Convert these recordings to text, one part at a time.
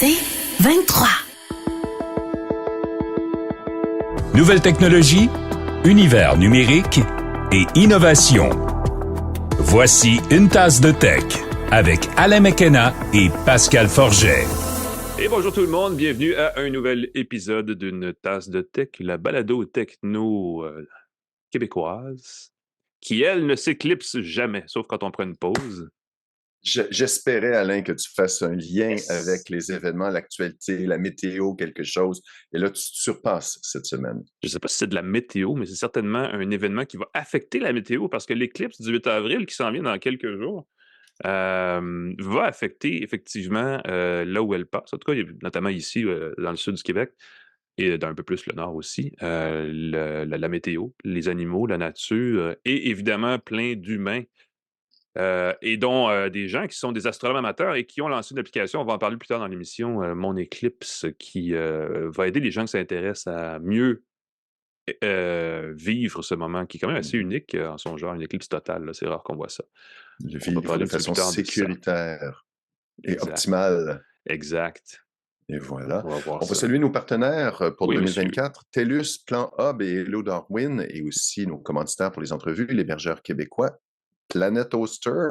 C'est 23. Nouvelles technologies, univers numérique et innovation. Voici une tasse de tech avec Alain McKenna et Pascal Forget. Et bonjour tout le monde, bienvenue à un nouvel épisode d'une tasse de tech, la balado techno québécoise, qui elle ne s'éclipse jamais, sauf quand on prend une pause. J'espérais, Alain, que tu fasses un lien Yes. avec les événements, l'actualité, la météo, quelque chose. Et là, tu te surpasses cette semaine. Je ne sais pas si c'est de la météo, mais c'est certainement un événement qui va affecter la météo parce que l'éclipse du 8 avril, qui s'en vient dans quelques jours, va affecter effectivement là où elle passe. En tout cas, notamment ici, dans le sud du Québec, et d'un peu plus le nord aussi, la météo, les animaux, la nature, et évidemment plein d'humains. Et dont des gens qui sont des astronomes amateurs et qui ont lancé une application, on va en parler plus tard dans l'émission, Mon Éclipse, qui va aider les gens qui s'intéressent à mieux vivre ce moment, qui est quand même assez unique en son genre, une éclipse totale, là, c'est rare qu'on voit ça. Le On va vivre parler de un petit peu façon plus tard de ça. sécuritaire et Exact. optimale. Exact. Et voilà. On va voir On va ça. saluer nos partenaires pour Oui, 2024, TELUS, Plan Hub et Hello Darwin, et aussi nos commanditaires pour les entrevues, l'hébergeur québécois, Planet Hoster.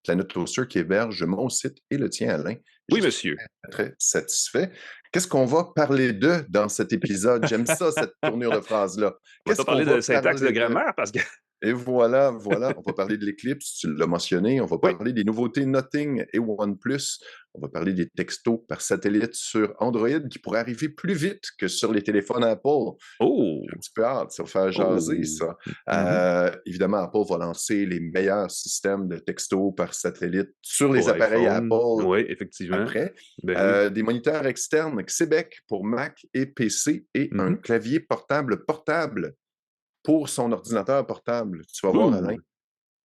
Planet Hoster qui héberge mon site et le tien, Alain. Oui, Je monsieur. suis très satisfait. Qu'est-ce qu'on va parler de dans cet épisode? J'aime ça, cette tournure de phrase-là. On va parler de syntaxe de grammaire parce que... Et voilà, on va parler de l'éclipse, tu l'as mentionné, on va Oui. parler des nouveautés Nothing et OnePlus, on va parler des textos par satellite sur Android qui pourraient arriver plus vite que sur les téléphones Apple. Oh! J'ai un petit peu hâte, ça va faire jaser, ça. Évidemment, Apple va lancer les meilleurs systèmes de textos par satellite sur les Pour appareils iPhone. Apple Oui, effectivement. après. Ben oui. Des moniteurs externes Québec pour Mac et PC et un clavier portable pour son ordinateur portable. Tu vas voir, Alain,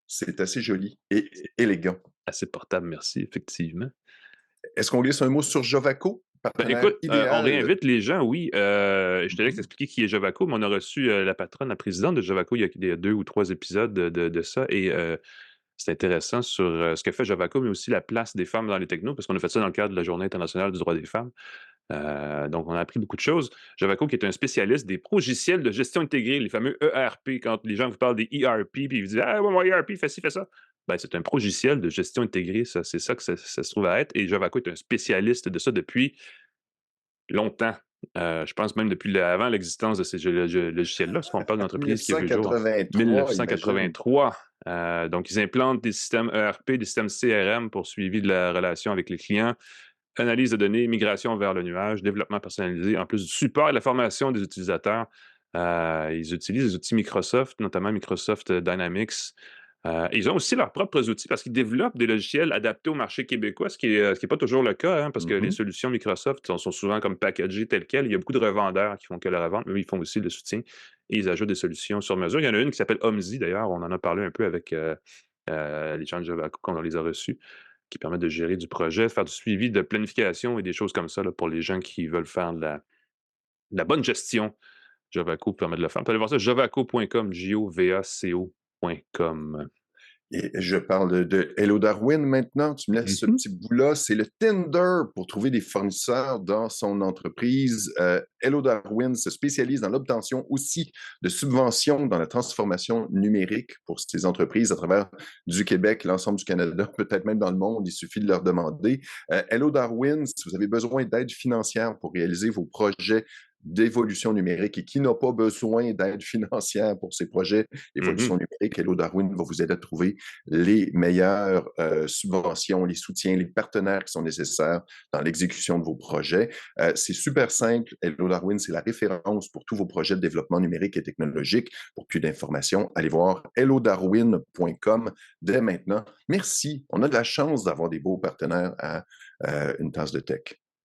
c'est assez joli et élégant. Assez portable, merci, effectivement. Est-ce qu'on glisse un mot sur Jovaco, Ben, partenaire écoute, idéal? on réinvite les gens, oui. Je te laisse expliquer qui est Jovaco, mais on a reçu la patronne, la présidente de Jovaco, il y a 2 ou 3 épisodes de ça, et c'est intéressant sur ce que fait Jovaco, mais aussi la place des femmes dans les technos, parce qu'on a fait ça dans le cadre de la Journée internationale du droit des femmes. Donc, on a appris beaucoup de choses. Jovaco, qui est un spécialiste des progiciels de gestion intégrée, les fameux ERP, quand les gens vous parlent des ERP, puis ils vous disent « Ah, ouais, mon ERP, fais ci, fais ça ». Ben, c'est un progiciel de gestion intégrée, ça. C'est ça que ça se trouve à être. Et Jovaco est un spécialiste de ça depuis longtemps. Je pense même depuis avant l'existence de ces logiciels-là, parce qu'on parle d'une entreprise qui a vu le jour en 1983. Donc, ils implantent des systèmes ERP, des systèmes CRM pour suivi de la relation avec les clients, analyse de données, migration vers le nuage, développement personnalisé, en plus du support et de la formation des utilisateurs. Ils utilisent des outils Microsoft, notamment Microsoft Dynamics. Ils ont aussi leurs propres outils parce qu'ils développent des logiciels adaptés au marché québécois, ce qui est pas toujours le cas, hein, parce que les solutions Microsoft sont souvent comme packagées telles quelles. Il y a beaucoup de revendeurs qui font que la revente, mais ils font aussi le soutien et ils ajoutent des solutions sur mesure. Il y en a une qui s'appelle Omzi, d'ailleurs, on en a parlé un peu avec les gens de Jovaco quand on les a reçus, qui permettent de gérer du projet, de faire du suivi de planification et des choses comme ça là, pour les gens qui veulent faire de la bonne gestion. Jovaco permet de le faire. Vous allez voir ça, jovaco.com, jovaco.com. Et je parle de Hello Darwin maintenant. Tu me laisses ce petit bout-là. C'est le Tinder pour trouver des fournisseurs dans son entreprise. Hello Darwin se spécialise dans l'obtention aussi de subventions dans la transformation numérique pour ces entreprises à travers du Québec, l'ensemble du Canada, peut-être même dans le monde. Il suffit de leur demander. Hello Darwin, si vous avez besoin d'aide financière pour réaliser vos projets d'évolution numérique et qui n'a pas besoin d'aide financière pour ces projets d'évolution numérique, Hello Darwin va vous aider à trouver les meilleures subventions, les soutiens, les partenaires qui sont nécessaires dans l'exécution de vos projets. C'est super simple. Hello Darwin, c'est la référence pour tous vos projets de développement numérique et technologique. Pour plus d'informations, allez voir hellodarwin.com dès maintenant. Merci. On a de la chance d'avoir des beaux partenaires à une tasse de tech.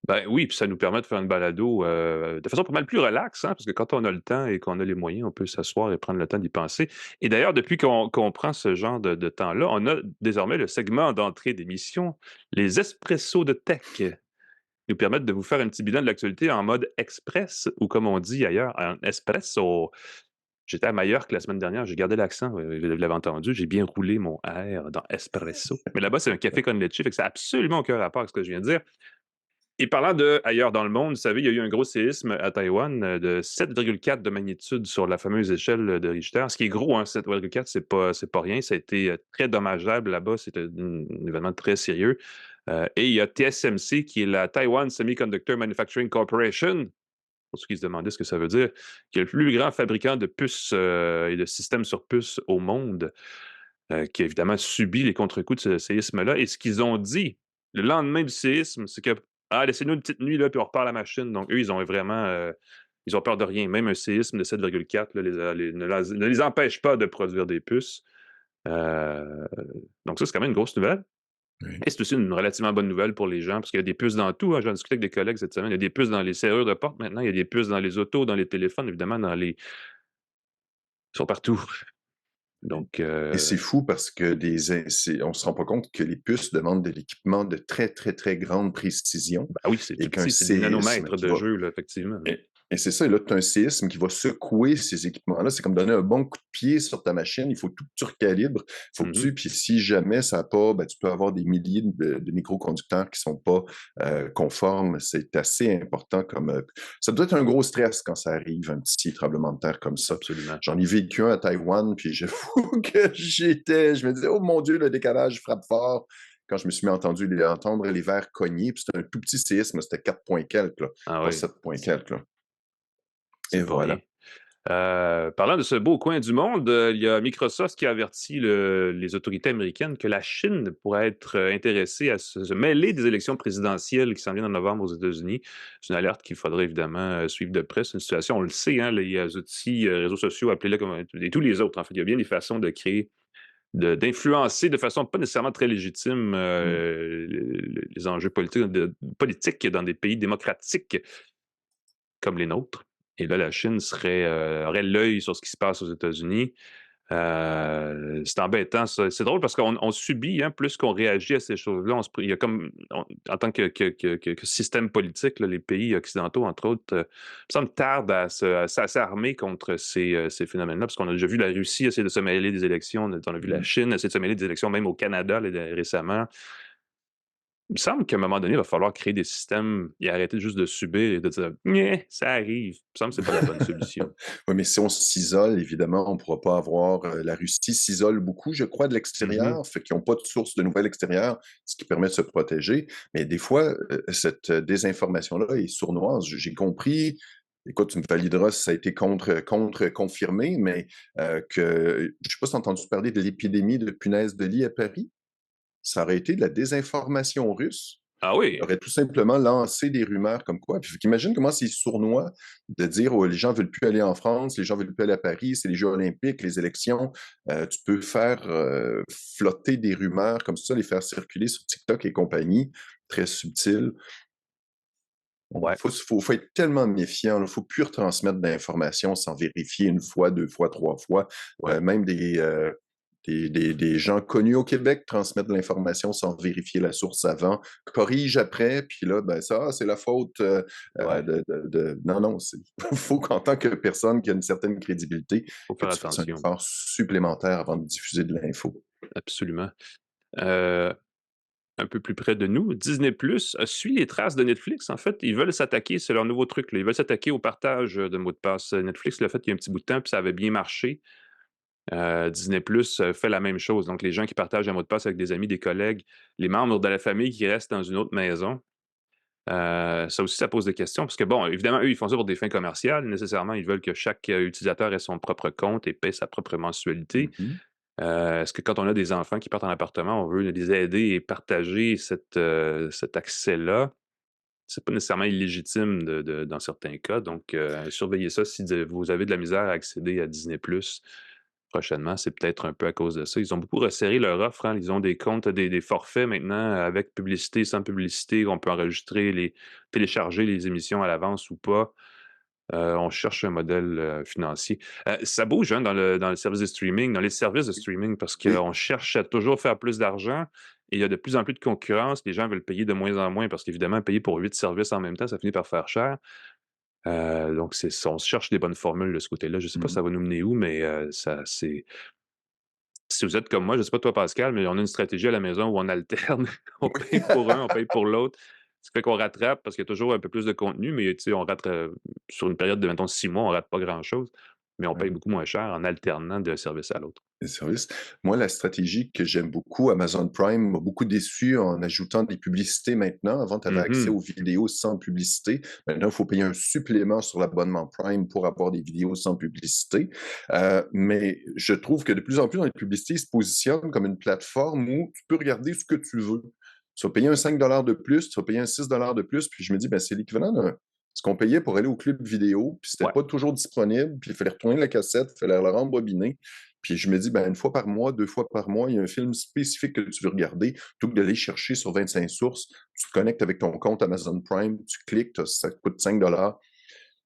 Ben oui, puis ça nous permet de faire une balado de façon pas mal plus relaxe, hein, parce que quand on a le temps et qu'on a les moyens, on peut s'asseoir et prendre le temps d'y penser. Et d'ailleurs, depuis qu'on prend ce genre de temps-là, on a désormais le segment d'entrée d'émission, les espressos de tech, qui nous permettent de vous faire un petit bilan de l'actualité en mode express, ou comme on dit ailleurs, en espresso. J'étais à Majorque la semaine dernière, j'ai gardé l'accent, vous l'avez entendu, j'ai bien roulé mon R dans espresso. Mais là-bas, c'est un café con leche, fait que ça n'a absolument aucun rapport avec ce que je viens de dire. Et parlant de ailleurs dans le monde, vous savez, il y a eu un gros séisme à Taïwan de 7,4 de magnitude sur la fameuse échelle de Richter. Ce qui est gros, hein, 7,4, c'est pas rien. Ça a été très dommageable là-bas. C'était un événement très sérieux. Et il y a TSMC, qui est la Taiwan Semiconductor Manufacturing Corporation, pour ceux qui se demandaient ce que ça veut dire, qui est le plus grand fabricant de puces et de systèmes sur puces au monde, qui a évidemment subi les contre-coups de ce séisme-là. Et ce qu'ils ont dit le lendemain du séisme, c'est que laissez-nous une petite nuit, là, puis on repart la machine. Donc, eux, ils ont vraiment. Ils ont peur de rien. Même un séisme de 7,4 là, ne les empêche pas de produire des puces. Donc, ça, c'est quand même une grosse nouvelle. Oui. Et c'est aussi une relativement bonne nouvelle pour les gens, parce qu'il y a des puces dans tout. Hein. J'en discutais avec des collègues cette semaine. Il y a des puces dans les serrures de porte maintenant. Il y a des puces dans les autos, dans les téléphones, évidemment, Ils sont partout. Donc, Et c'est fou parce que on se rend pas compte que les puces demandent de l'équipement de très, très, très grande précision ben oui, c'est et tout qu'un petit, c'est des séisme nanomètres qui de va... jeu, là, effectivement. Et c'est ça, et là, tu as un séisme qui va secouer ces équipements-là. C'est comme donner un bon coup de pied sur ta machine. Il faut tout que tu recalibres. Puis si jamais ça n'a pas, ben, tu peux avoir des milliers de microconducteurs qui sont pas conformes. C'est assez important comme. Ça doit être un gros stress quand ça arrive, un petit tremblement de terre comme ça. Absolument. J'en ai vécu un à Taïwan, puis j'avoue que je me disais, oh mon Dieu, le décalage frappe fort. Quand je me suis mis à entendre les verres cogner, puis c'était un tout petit séisme, c'était 4 points quelques, là, Ah pas oui, 7 points quelques. Là. Et c'est pas voilà. rien. Parlant de ce beau coin du monde, il y a Microsoft qui a averti les autorités américaines que la Chine pourrait être intéressée à se mêler des élections présidentielles qui s'en viennent en novembre aux États-Unis. C'est une alerte qu'il faudrait évidemment suivre de près. C'est une situation, on le sait, hein, les outils, réseaux sociaux, appelez-les comme et tous les autres. En fait, il y a bien des façons de créer, d'influencer de façon pas nécessairement très légitime les enjeux politiques dans des pays démocratiques comme les nôtres. Et là, la Chine aurait l'œil sur ce qui se passe aux États-Unis. C'est embêtant, ça. C'est drôle parce qu'on subit plus qu'on réagit à ces choses-là. Il y a comme, en tant que système politique, là, les pays occidentaux, entre autres, me semble tardent à s'armer contre ces phénomènes-là, parce qu'on a déjà vu la Russie essayer de se mêler des élections, on a vu la Chine essayer de se mêler des élections, même au Canada récemment. Il me semble qu'à un moment donné, il va falloir créer des systèmes et arrêter juste de subir et de dire ça arrive. Il me semble que c'est pas la bonne solution. Oui, mais si on s'isole, évidemment, on ne pourra pas avoir. La Russie s'isole beaucoup, je crois, de l'extérieur, fait qu'ils n'ont pas de source de nouvelles extérieures, ce qui permet de se protéger. Mais des fois, cette désinformation-là est sournoise. J'ai compris. Écoute, tu me valideras si ça a été contre-confirmé, mais je ne sais pas si tu as entendu parler de l'épidémie de punaises de lit à Paris. Ça aurait été de la désinformation russe. Ah oui? Il aurait tout simplement lancé des rumeurs comme quoi. Puis imagine comment c'est sournois de dire les gens ne veulent plus aller en France, les gens ne veulent plus aller à Paris, c'est les Jeux olympiques, les élections. Tu peux faire flotter des rumeurs comme ça, les faire circuler sur TikTok et compagnie, très subtiles. Ouais. Faut être tellement méfiant. Il ne faut plus retransmettre d'informations sans vérifier une fois, deux fois, trois fois. Ouais. Même des gens connus au Québec transmettent de l'information sans vérifier la source avant, corrigent après, puis là, ben ça, c'est la faute Ouais. Non, il faut qu'en tant que personne qui a une certaine crédibilité, Faut que faire tu fasses un attention. effort supplémentaire avant de diffuser de l'info. Absolument. Un peu plus près de nous, Disney+ suit les traces de Netflix. En fait, ils veulent s'attaquer, c'est leur nouveau truc, là, ils veulent s'attaquer au partage de mots de passe. Netflix l'a fait il y a un petit bout de temps, puis ça avait bien marché. Disney+ fait la même chose. Donc, les gens qui partagent un mot de passe avec des amis, des collègues, les membres de la famille qui restent dans une autre maison. Ça aussi, ça pose des questions. Parce que, bon, évidemment, eux, ils font ça pour des fins commerciales. Nécessairement, ils veulent que chaque utilisateur ait son propre compte et paie sa propre mensualité. Mhm. Est-ce que quand on a des enfants qui partent en appartement, on veut les aider et partager cet accès-là? C'est pas nécessairement illégitime dans certains cas. Donc, surveillez ça si vous avez de la misère à accéder à Disney+ prochainement. C'est peut-être un peu à cause de ça. Ils ont beaucoup resserré leur offre. Hein. Ils ont des comptes, des forfaits maintenant avec publicité, sans publicité. On peut télécharger les émissions à l'avance ou pas. On cherche un modèle financier. Ça bouge dans le service de streaming, dans les services de streaming, parce qu'on cherche à toujours faire plus d'argent et il y a de plus en plus de concurrence. Les gens veulent payer de moins en moins parce qu'évidemment, payer pour 8 services en même temps, ça finit par faire cher. Donc, on se cherche des bonnes formules de ce côté-là. Je ne sais pas si ça va nous mener où, mais c'est. Si vous êtes comme moi, je ne sais pas toi, Pascal, mais on a une stratégie à la maison où on alterne. On paye pour un, on paye pour l'autre. Ce qui fait qu'on rattrape parce qu'il y a toujours un peu plus de contenu, mais on rate sur une période de, mettons, 6 mois, on rate pas grand-chose, mais on paye Ouais. beaucoup moins cher en alternant d'un service à l'autre. Les services. Moi, la stratégie que j'aime beaucoup, Amazon Prime m'a beaucoup déçu en ajoutant des publicités maintenant. Avant, tu avais accès Mhm. aux vidéos sans publicité. Maintenant, il faut payer un supplément sur l'abonnement Prime pour avoir des vidéos sans publicité. Mais je trouve que de plus en plus dans les publicités, ils se positionnent comme une plateforme où tu peux regarder ce que tu veux. Tu vas payer un 5 de plus, tu vas payer un 6 de plus, puis je me dis, ben, c'est l'équivalent de ce qu'on payait pour aller au club vidéo, puis c'était Ouais. pas toujours disponible, puis il fallait retourner la cassette, il fallait la rembobiner. Puis je me dis, ben, une fois par mois, 2 fois par mois, il y a un film spécifique que tu veux regarder, plutôt que d'aller chercher sur 25 sources. Tu te connectes avec ton compte Amazon Prime, tu cliques, ça coûte 5 $.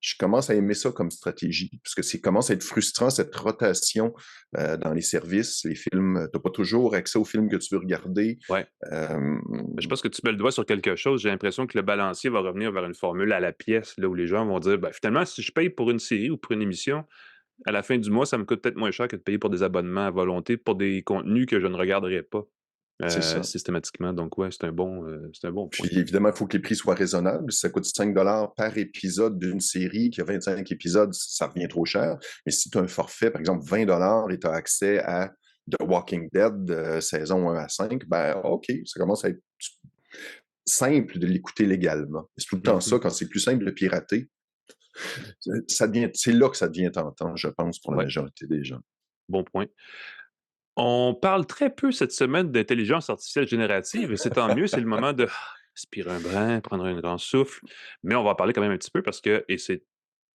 Je commence à aimer ça comme stratégie, parce que ça commence à être frustrant, cette rotation dans les services. Les films, tu n'as pas toujours accès aux films que tu veux regarder. Ouais. Je pense que tu mets le doigt sur quelque chose. J'ai l'impression que le balancier va revenir vers une formule à la pièce, là où les gens vont dire, ben, finalement, si je paye pour une série ou pour une émission, à la fin du mois, ça me coûte peut-être moins cher que de payer pour des abonnements à volonté pour des contenus que je ne regarderai pas C'est ça. systématiquement. Donc, ouais, c'est un bon Puis point. évidemment, il faut que les prix soient raisonnables. Si ça coûte 5 par épisode d'une série qui a 25 épisodes, ça revient trop cher. Mais si tu as un forfait, par exemple 20 et tu as accès à The Walking Dead saison 1 à 5, ben OK, ça commence à être simple de l'écouter légalement. C'est tout le temps ça, Mhm. quand c'est plus simple de pirater, c'est là que ça devient tentant, je pense, pour la Ouais, majorité des gens. bon point. On parle très peu cette semaine d'intelligence artificielle générative et c'est tant mieux, c'est le moment de respirer un brin, prendre un grand souffle. Mais on va en parler quand même un petit peu parce que, et c'est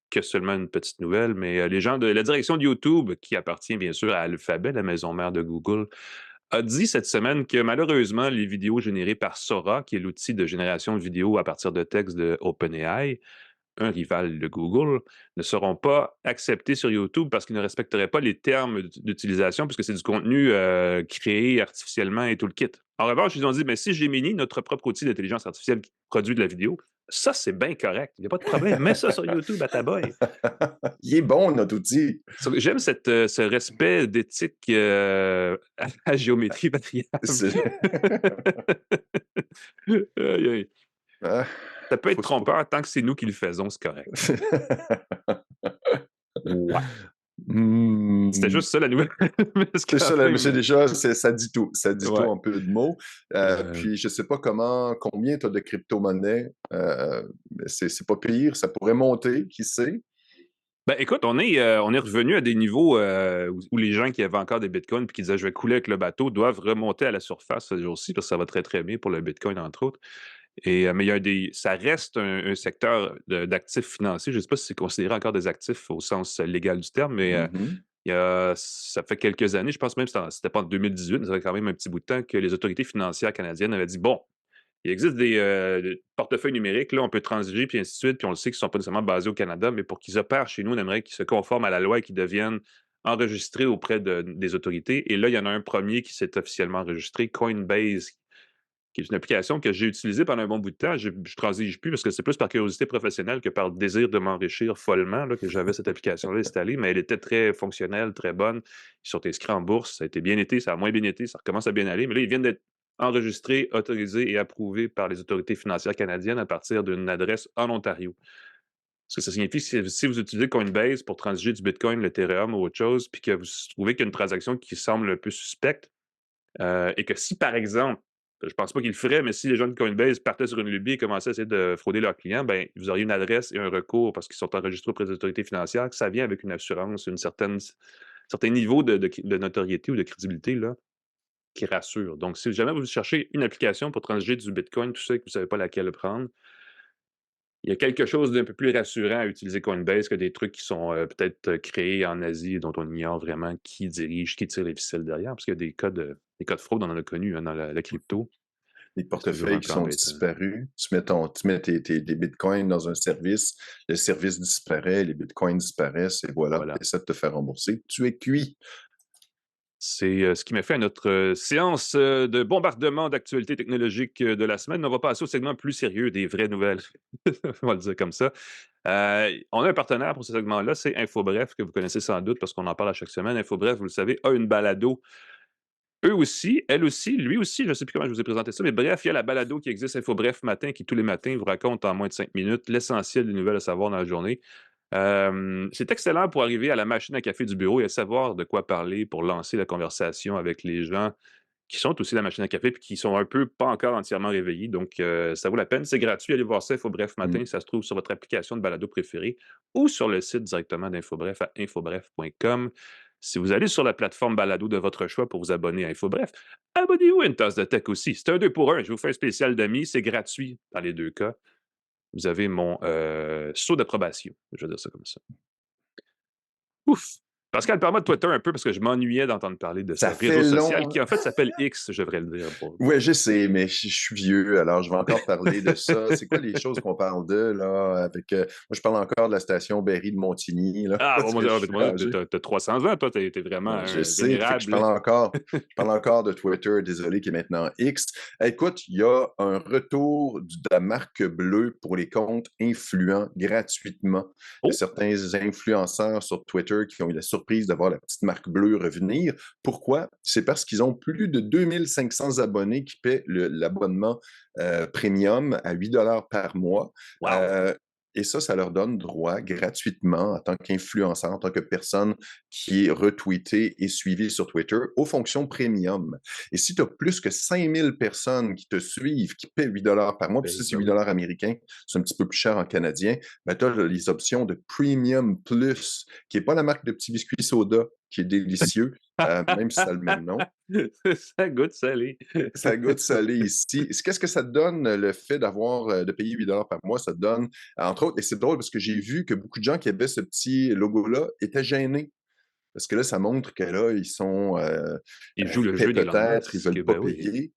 que seulement une petite nouvelle, mais les gens de la direction de YouTube, qui appartient bien sûr à Alphabet, la maison mère de Google, a dit cette semaine que malheureusement, les vidéos générées par Sora, qui est l'outil de génération de vidéos à partir de texte de OpenAI, un rival de Google, ne seront pas acceptés sur YouTube parce qu'ils ne respecteraient pas les termes d'utilisation puisque c'est du contenu créé artificiellement et tout le kit. En revanche, ils ont dit, mais si Gemini, notre propre outil d'intelligence artificielle qui produit de la vidéo, ça, c'est bien correct. Il n'y a pas de problème. Mets ça sur YouTube à ta boy. Il est bon, notre outil. J'aime ce respect d'éthique à géométrie variable. Aïe, aïe. Ah, Ça peut être faut se... trompeur tant que c'est nous qui le faisons, c'est correct. Ouais. C'était Hmm. juste ça la nouvelle. C'est ça, là, mais c'est Même. déjà, ça dit tout. Ça dit tout Ouais. en peu de mots. Euh, Puis, je ne sais pas combien tu as de crypto-monnaies. Mais c'est pas pire. Ça pourrait monter, qui sait? Ben, écoute, on est revenu à des niveaux où les gens qui avaient encore des bitcoins et qui disaient je vais couler avec le bateau doivent remonter à la surface ce jour-ci parce que ça va très très bien pour le bitcoin entre autres. Mais il y a ça reste un secteur d'actifs financiers. Je ne sais pas si c'est considéré encore des actifs au sens légal du terme, mais Mhm. ça fait quelques années, je pense même que c'était pas en 2018, mais ça fait quand même un petit bout de temps que les autorités financières canadiennes avaient dit bon, il existe des portefeuilles numériques, là, on peut transiger, puis ainsi de suite, puis on le sait qu'ils ne sont pas nécessairement basés au Canada, mais pour qu'ils opèrent chez nous, on aimerait qu'ils se conforment à la loi et qu'ils deviennent enregistrés auprès des autorités. Et là, il y en a un premier qui s'est officiellement enregistré, Coinbase, qui est une application que j'ai utilisée pendant un bon bout de temps. Je ne transige plus parce que c'est plus par curiosité professionnelle que par désir de m'enrichir follement là, que j'avais cette application-là installée, mais elle était très fonctionnelle, très bonne. Ils sont inscrits en bourse, ça a été bien été, ça a moins bien été, ça recommence à bien aller, mais là, ils viennent d'être enregistrés, autorisés et approuvés par les autorités financières canadiennes à partir d'une adresse en Ontario. Ce que ça signifie, si vous utilisez Coinbase pour transiger du Bitcoin, l'Ethereum ou autre chose, puis que vous trouvez qu'il y a une transaction qui semble un peu suspecte, et que si, par exemple, je pense pas qu'ils le feraient, mais si les gens de Coinbase partaient sur une lubie et commençaient à essayer de frauder leurs clients, ben, vous auriez une adresse et un recours parce qu'ils sont enregistrés auprès des autorités financières, que ça vient avec une assurance, certain niveau de notoriété ou de crédibilité là, qui rassure. Donc, si jamais vous cherchez une application pour transiger du Bitcoin, tout ça, et que vous ne savez pas laquelle prendre, il y a quelque chose d'un peu plus rassurant à utiliser Coinbase que des trucs qui sont peut-être créés en Asie dont on ignore vraiment qui dirige, qui tire les ficelles derrière, parce qu'il y a des cas de fraude, on en a connu dans la crypto. Les C'est toujours portefeuilles un qui peu sont embêtant. disparus. Tu mets des bitcoins dans un service, le service disparaît, les bitcoins disparaissent, et voilà, Voilà. essaie de te faire rembourser. Tu es cuit. C'est ce qui m'a fait à notre séance de bombardement d'actualités technologiques de la semaine. On va passer au segment plus sérieux des vraies nouvelles. On va le dire comme ça. On a un partenaire pour ce segment-là, c'est InfoBref, que vous connaissez sans doute parce qu'on en parle à chaque semaine. InfoBref, vous le savez, a une balado Eux aussi, elle aussi, lui aussi, je ne sais plus comment je vous ai présenté ça, mais bref, il y a la balado qui existe, Info Bref Matin, qui tous les matins vous raconte en moins de 5 minutes l'essentiel des nouvelles à savoir dans la journée. C'est excellent pour arriver à la machine à café du bureau et à savoir de quoi parler pour lancer la conversation avec les gens qui sont aussi la machine à café puis qui sont un peu pas encore entièrement réveillés. Donc, ça vaut la peine. C'est gratuit. Allez voir ça, Infobref Mmh. Matin. Ça se trouve sur votre application de balado préférée ou sur le site directement d'Infobref à infobref.com. Si vous allez sur la plateforme balado de votre choix pour vous abonner à Infobref, abonnez-vous à une tasse de tech aussi. C'est un 2 pour 1. Je vous fais un spécial d'amis. C'est gratuit dans les deux cas. Vous avez mon sceau d'approbation. Je vais dire ça comme ça. Ouf! Pascal, parle-moi de Twitter un peu parce que je m'ennuyais d'entendre parler de ce Ça réseau fait social long. qui, en fait, s'appelle X, je devrais le dire. Ouais, je sais, mais je suis vieux, alors je vais encore parler de ça. C'est quoi les choses qu'on parle de, là, avec... moi, je parle encore de la station Berry de Montigny, là, Ah, bon, parce que je suis moi, âgé. t'as 300 ans, toi, t'es vraiment Je un sais, fait que vénérable. je parle encore de Twitter, désolé, qui est maintenant X. Écoute, il y a un retour de la marque bleue pour les comptes influents gratuitement. Il y a Oh, certains influenceurs sur Twitter qui ont eu la surprise de voir la petite marque bleue revenir. Pourquoi? C'est parce qu'ils ont plus de 2500 abonnés qui paient l'abonnement premium à 8 par mois. wow! Euh, et ça leur donne droit gratuitement en tant qu'influenceur, en tant que personne qui est retweetée et suivie sur Twitter aux fonctions premium. Et si tu as plus que 5000 personnes qui te suivent, qui paient 8 par mois, puis ça, c'est Ben 8 oui. américains, c'est un petit peu plus cher en canadien, ben, tu as les options de Premium Plus, qui n'est pas la marque de petits biscuits soda, qui est délicieux, même si ça a le même nom. Ça goûte salé. Ça goûte salé ici. Qu'est-ce que ça te donne, le fait d'avoir de payer 8 par mois? Ça te donne, entre autres, et c'est drôle parce que j'ai vu que beaucoup de gens qui avaient ce petit logo-là étaient gênés. Parce que là, ça montre que là, ils sont, Il joue ils le paient jeu d'Elon peut-être, ils Musk, veulent pas ben oui. payer.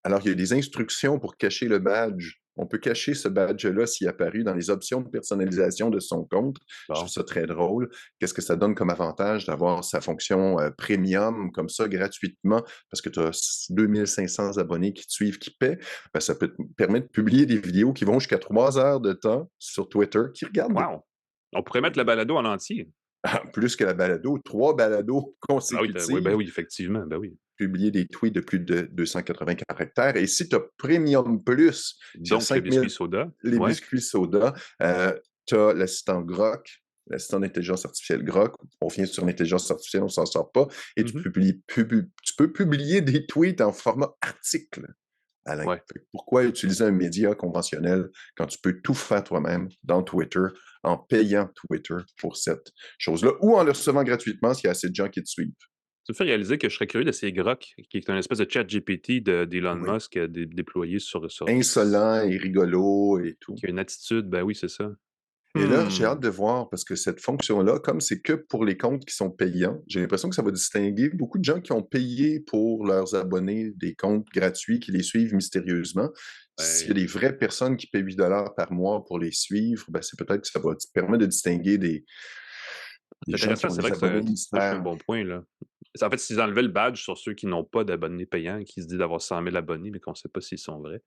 Alors, il y a des instructions pour cacher le badge. On peut cacher ce badge-là s'il est apparu dans les options de personnalisation de son compte. Je trouve Bon. ça très drôle. Qu'est-ce que ça donne comme avantage d'avoir sa fonction premium comme ça gratuitement parce que tu as 2500 abonnés qui te suivent, qui paient. Ben, ça peut te permettre de publier des vidéos qui vont jusqu'à 3 heures de temps sur Twitter, qui regardent Wow! On pourrait mettre la balado en entier. plus que la balado, 3 balados Ah oui, oui, ben consécutives, oui, effectivement, ben oui. publier des tweets de plus de 280 caractères. Et si tu as Premium Plus, qui a Donc, le 5000, biscuit soda, les ouais. biscuits soda, tu as l'assistant Grok, l'assistant d'intelligence artificielle Grok. On vient sur l'intelligence artificielle, on s'en sort pas. Et tu peux publier des tweets en format article, Alain. Ouais. Pourquoi utiliser un média conventionnel quand tu peux tout faire toi-même dans Twitter en payant Twitter pour cette chose-là ou en le recevant gratuitement s'il y a assez de gens qui te suivent? Ça me fait réaliser que je serais curieux d'essayer Grok, qui est un espèce de chat GPT d'Elon Oui. Musk déployé sur X, Insolent et rigolo et tout. qui a une attitude, ben oui, c'est ça. Et là, j'ai Hmm. hâte de voir parce que cette fonction-là, comme c'est que pour les comptes qui sont payants, j'ai l'impression que ça va distinguer beaucoup de gens qui ont payé pour leurs abonnés des comptes gratuits qui les suivent mystérieusement. S'il y a Ouais. des vraies personnes qui paient 8 par mois pour les suivre, ben c'est peut-être que ça va te permettre de distinguer des C'est gens qui intéressant, ont c'est des vrai que abonnés tu touches un mystères. bon point, là. En fait, s'ils enlevaient le badge sur ceux qui n'ont pas d'abonnés payants, qui se disent d'avoir 100 000 abonnés, mais qu'on ne sait pas s'ils sont vrais,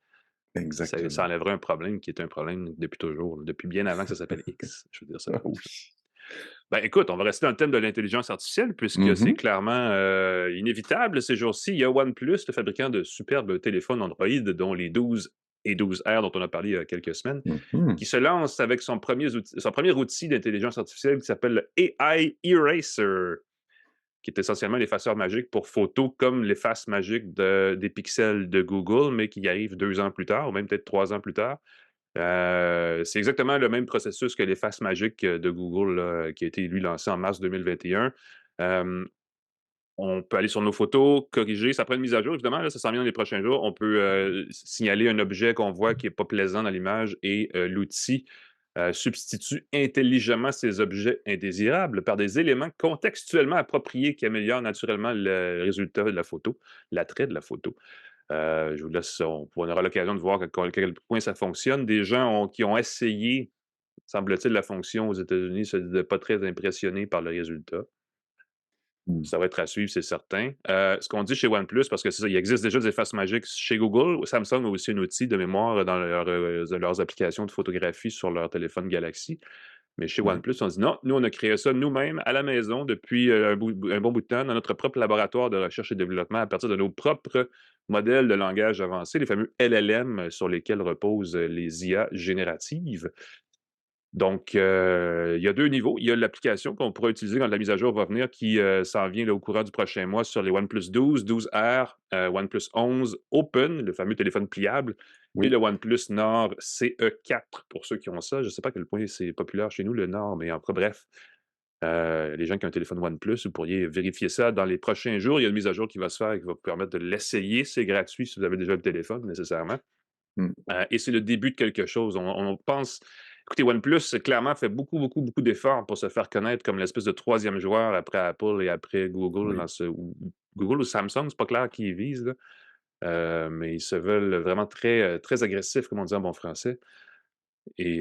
ça Exactement. enlèverait un problème qui est un problème depuis toujours, là, depuis bien avant que ça s'appelle X. Je veux dire ça comme Oui. ça. Ben, écoute, on va rester dans le thème de l'intelligence artificielle puisque c'est Mhm. clairement inévitable ces jours-ci. Il y a OnePlus, le fabricant de superbes téléphones Android, dont les 12 et 12R dont on a parlé il y a quelques semaines, Mhm. qui se lance avec son premier outil d'intelligence artificielle qui s'appelle le AI Eraser, qui est essentiellement l'effaceur magique pour photos comme l'efface magique des pixels de Google, mais qui arrive 2 ans plus tard, ou même peut-être 3 ans plus tard. C'est exactement le même processus que l'efface magique de Google, là, qui a été, lui, lancé en mars 2021. On peut aller sur nos photos, corriger. Ça prend une mise à jour, évidemment. Là, ça s'en vient dans les prochains jours. On peut signaler un objet qu'on voit qui n'est pas plaisant dans l'image et l'outil substitue intelligemment ces objets indésirables par des éléments contextuellement appropriés qui améliorent naturellement le résultat de la photo, l'attrait de la photo. Je vous laisse, on aura l'occasion de voir à quel point ça fonctionne. Des gens qui ont essayé, semble-t-il, la fonction aux États-Unis, ne sont pas très impressionnés par le résultat. Ça va être à suivre, c'est certain. Ce qu'on dit chez OnePlus, parce que c'est ça, il existe déjà des effaces magiques chez Google. Samsung a aussi un outil de mémoire dans leurs applications de photographie sur leur téléphone Galaxy. Mais chez Ouais. OnePlus, on dit non, nous, on a créé ça nous-mêmes à la maison depuis un bon bout de temps, dans notre propre laboratoire de recherche et développement, à partir de nos propres modèles de langage avancé, les fameux LLM sur lesquels reposent les IA génératives. Donc, il y a 2 niveaux. Il y a l'application qu'on pourra utiliser quand la mise à jour va venir qui, s'en vient là, au courant du prochain mois sur les OnePlus 12, 12R, OnePlus 11 Open, le fameux téléphone pliable, et le Oui. OnePlus Nord CE4 pour ceux qui ont ça. Je ne sais pas à quel point c'est populaire chez nous, le Nord, mais en tout cas, bref, les gens qui ont un téléphone OnePlus, vous pourriez vérifier ça dans les prochains jours. Il y a une mise à jour qui va se faire et qui va vous permettre de l'essayer. C'est gratuit si vous avez déjà le téléphone, nécessairement. Mmh. Et c'est le début de quelque chose. On pense. Écoutez, OnePlus, clairement, fait beaucoup, beaucoup, beaucoup d'efforts pour se faire connaître comme l'espèce de troisième joueur après Apple et après Google. Oui. Google ou Samsung, c'est pas clair qui ils visent, là. Mais ils se veulent vraiment très, très agressifs, comme on dit en bon français. Et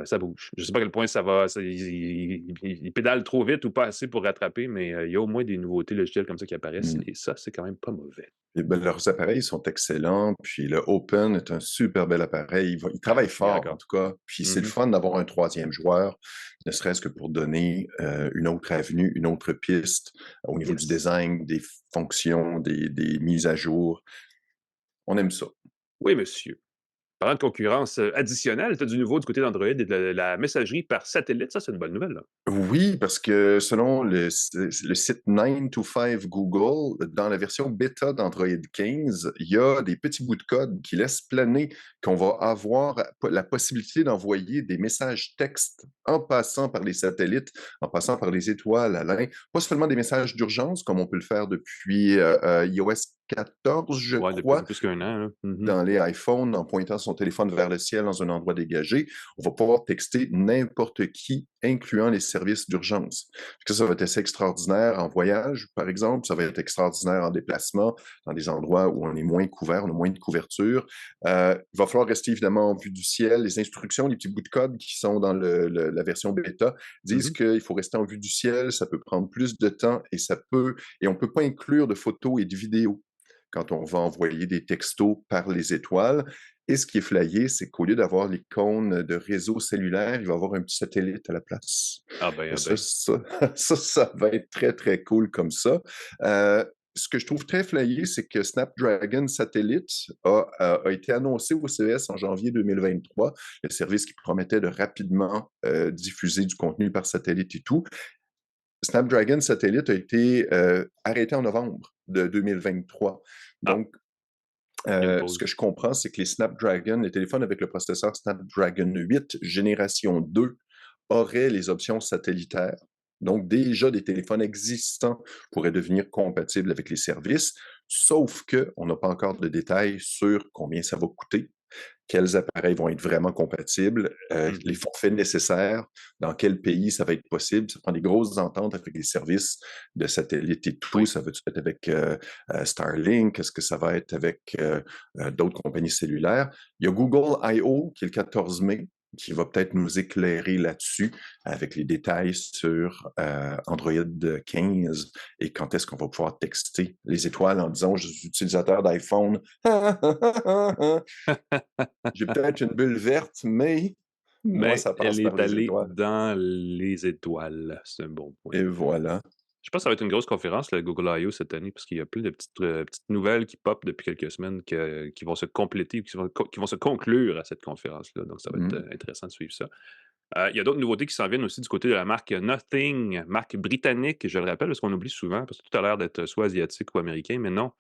ça bouge. Je ne sais pas à quel point ça va. Ils pédalent trop vite ou pas assez pour rattraper, mais il y a au moins des nouveautés logicielles comme ça qui apparaissent. Mmh. Et ça, c'est quand même pas mauvais. Et ben, leurs appareils sont excellents, puis le Open est un super bel appareil. Ils Ah, travaillent je suis bien fort, en d'accord. tout cas. Puis c'est le Mhm. fun d'avoir un troisième joueur, ne serait-ce que pour donner une autre avenue, une autre piste au niveau du Yes. design, des fonctions, des mises à jour. On aime ça. Oui, monsieur. Parlant de concurrence additionnelle, tu as du nouveau du côté d'Android et de la messagerie par satellite. Ça, c'est une bonne nouvelle, là. Oui, parce que selon le site 9 to 5 Google, dans la version bêta d'Android 15, il y a des petits bouts de code qui laissent planer qu'on va avoir la possibilité d'envoyer des messages textes en passant par les satellites, en passant par les étoiles, Alain. Pas seulement des messages d'urgence, comme on peut le faire depuis iOS 14, je Ouais, depuis un crois, peu plus qu'un an, là. Mhm. dans les iPhones, en pointant son téléphone vers le ciel dans un endroit dégagé, on va pouvoir texter n'importe qui, incluant les services d'urgence. Ça va être assez extraordinaire en voyage, par exemple. Ça va être extraordinaire en déplacement, dans des endroits où on est moins couvert, on a moins de couverture. Il va falloir rester évidemment en vue du ciel. Les instructions, les petits bouts de code qui sont dans la version bêta disent Mhm. qu'il faut rester en vue du ciel, ça peut prendre plus de temps et on ne peut pas inclure de photos et de vidéos quand on va envoyer des textos par les étoiles. Et ce qui est flayé, c'est qu'au lieu d'avoir l'icône de réseau cellulaire, il va y avoir un petit satellite à la place. Ah ben, Et ah ben. ça va être très, très cool comme ça. Ce que je trouve très flayé, c'est que Snapdragon Satellite a été annoncé au CES en janvier 2023, le service qui promettait de rapidement diffuser du contenu par satellite et tout. Snapdragon Satellite a été arrêté en novembre de 2023. Ah, Donc, il y a une ce que pause. je comprends, c'est que les Snapdragon, les téléphones avec le processeur Snapdragon 8 génération 2 auraient les options satellitaires. Donc, déjà, des téléphones existants pourraient devenir compatibles avec les services, sauf qu'on n'a pas encore de détails sur combien ça va coûter, quels appareils vont être vraiment compatibles, les Mhm. forfaits nécessaires, dans quel pays ça va être possible. Ça prend des grosses ententes avec les services de satellites et tout. Oui. Ça va être avec Starlink? Est-ce que ça va être avec d'autres compagnies cellulaires? Il y a Google I.O. qui est le 14 mai, qui va peut-être nous éclairer là-dessus avec les détails sur Android 15 et quand est-ce qu'on va pouvoir texter les étoiles en disant aux utilisateurs d'iPhone j'ai peut-être une bulle verte, mais moi, Mais ça elle passe par est les allée étoiles. dans les étoiles. C'est un bon point. Et voilà. Je pense que ça va être une grosse conférence, le Google I.O. cette année, parce qu'il y a plein de petites nouvelles qui pop depuis quelques semaines qui vont se compléter, qui vont se conclure à cette conférence-là. Donc, ça va être Mm. intéressant de suivre ça. Il y a d'autres nouveautés qui s'en viennent aussi du côté de la marque Nothing, marque britannique, je le rappelle, parce qu'on oublie souvent, parce que tout a l'air d'être soit asiatique ou américain, mais non.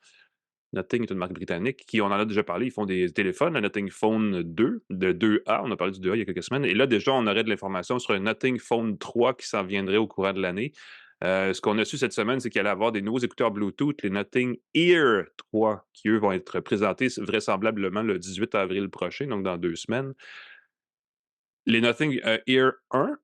Nothing est une marque britannique qui, on en a déjà parlé, ils font des téléphones, le Nothing Phone 2, de 2A, on a parlé du 2A il y a quelques semaines, et là déjà on aurait de l'information sur un Nothing Phone 3 qui s'en viendrait au courant de l'année. Ce qu'on a su cette semaine, c'est qu'il allait avoir des nouveaux écouteurs Bluetooth, les Nothing Ear 3, qui eux vont être présentés vraisemblablement le 18 avril prochain, donc dans 2 semaines. Les Nothing Ear 1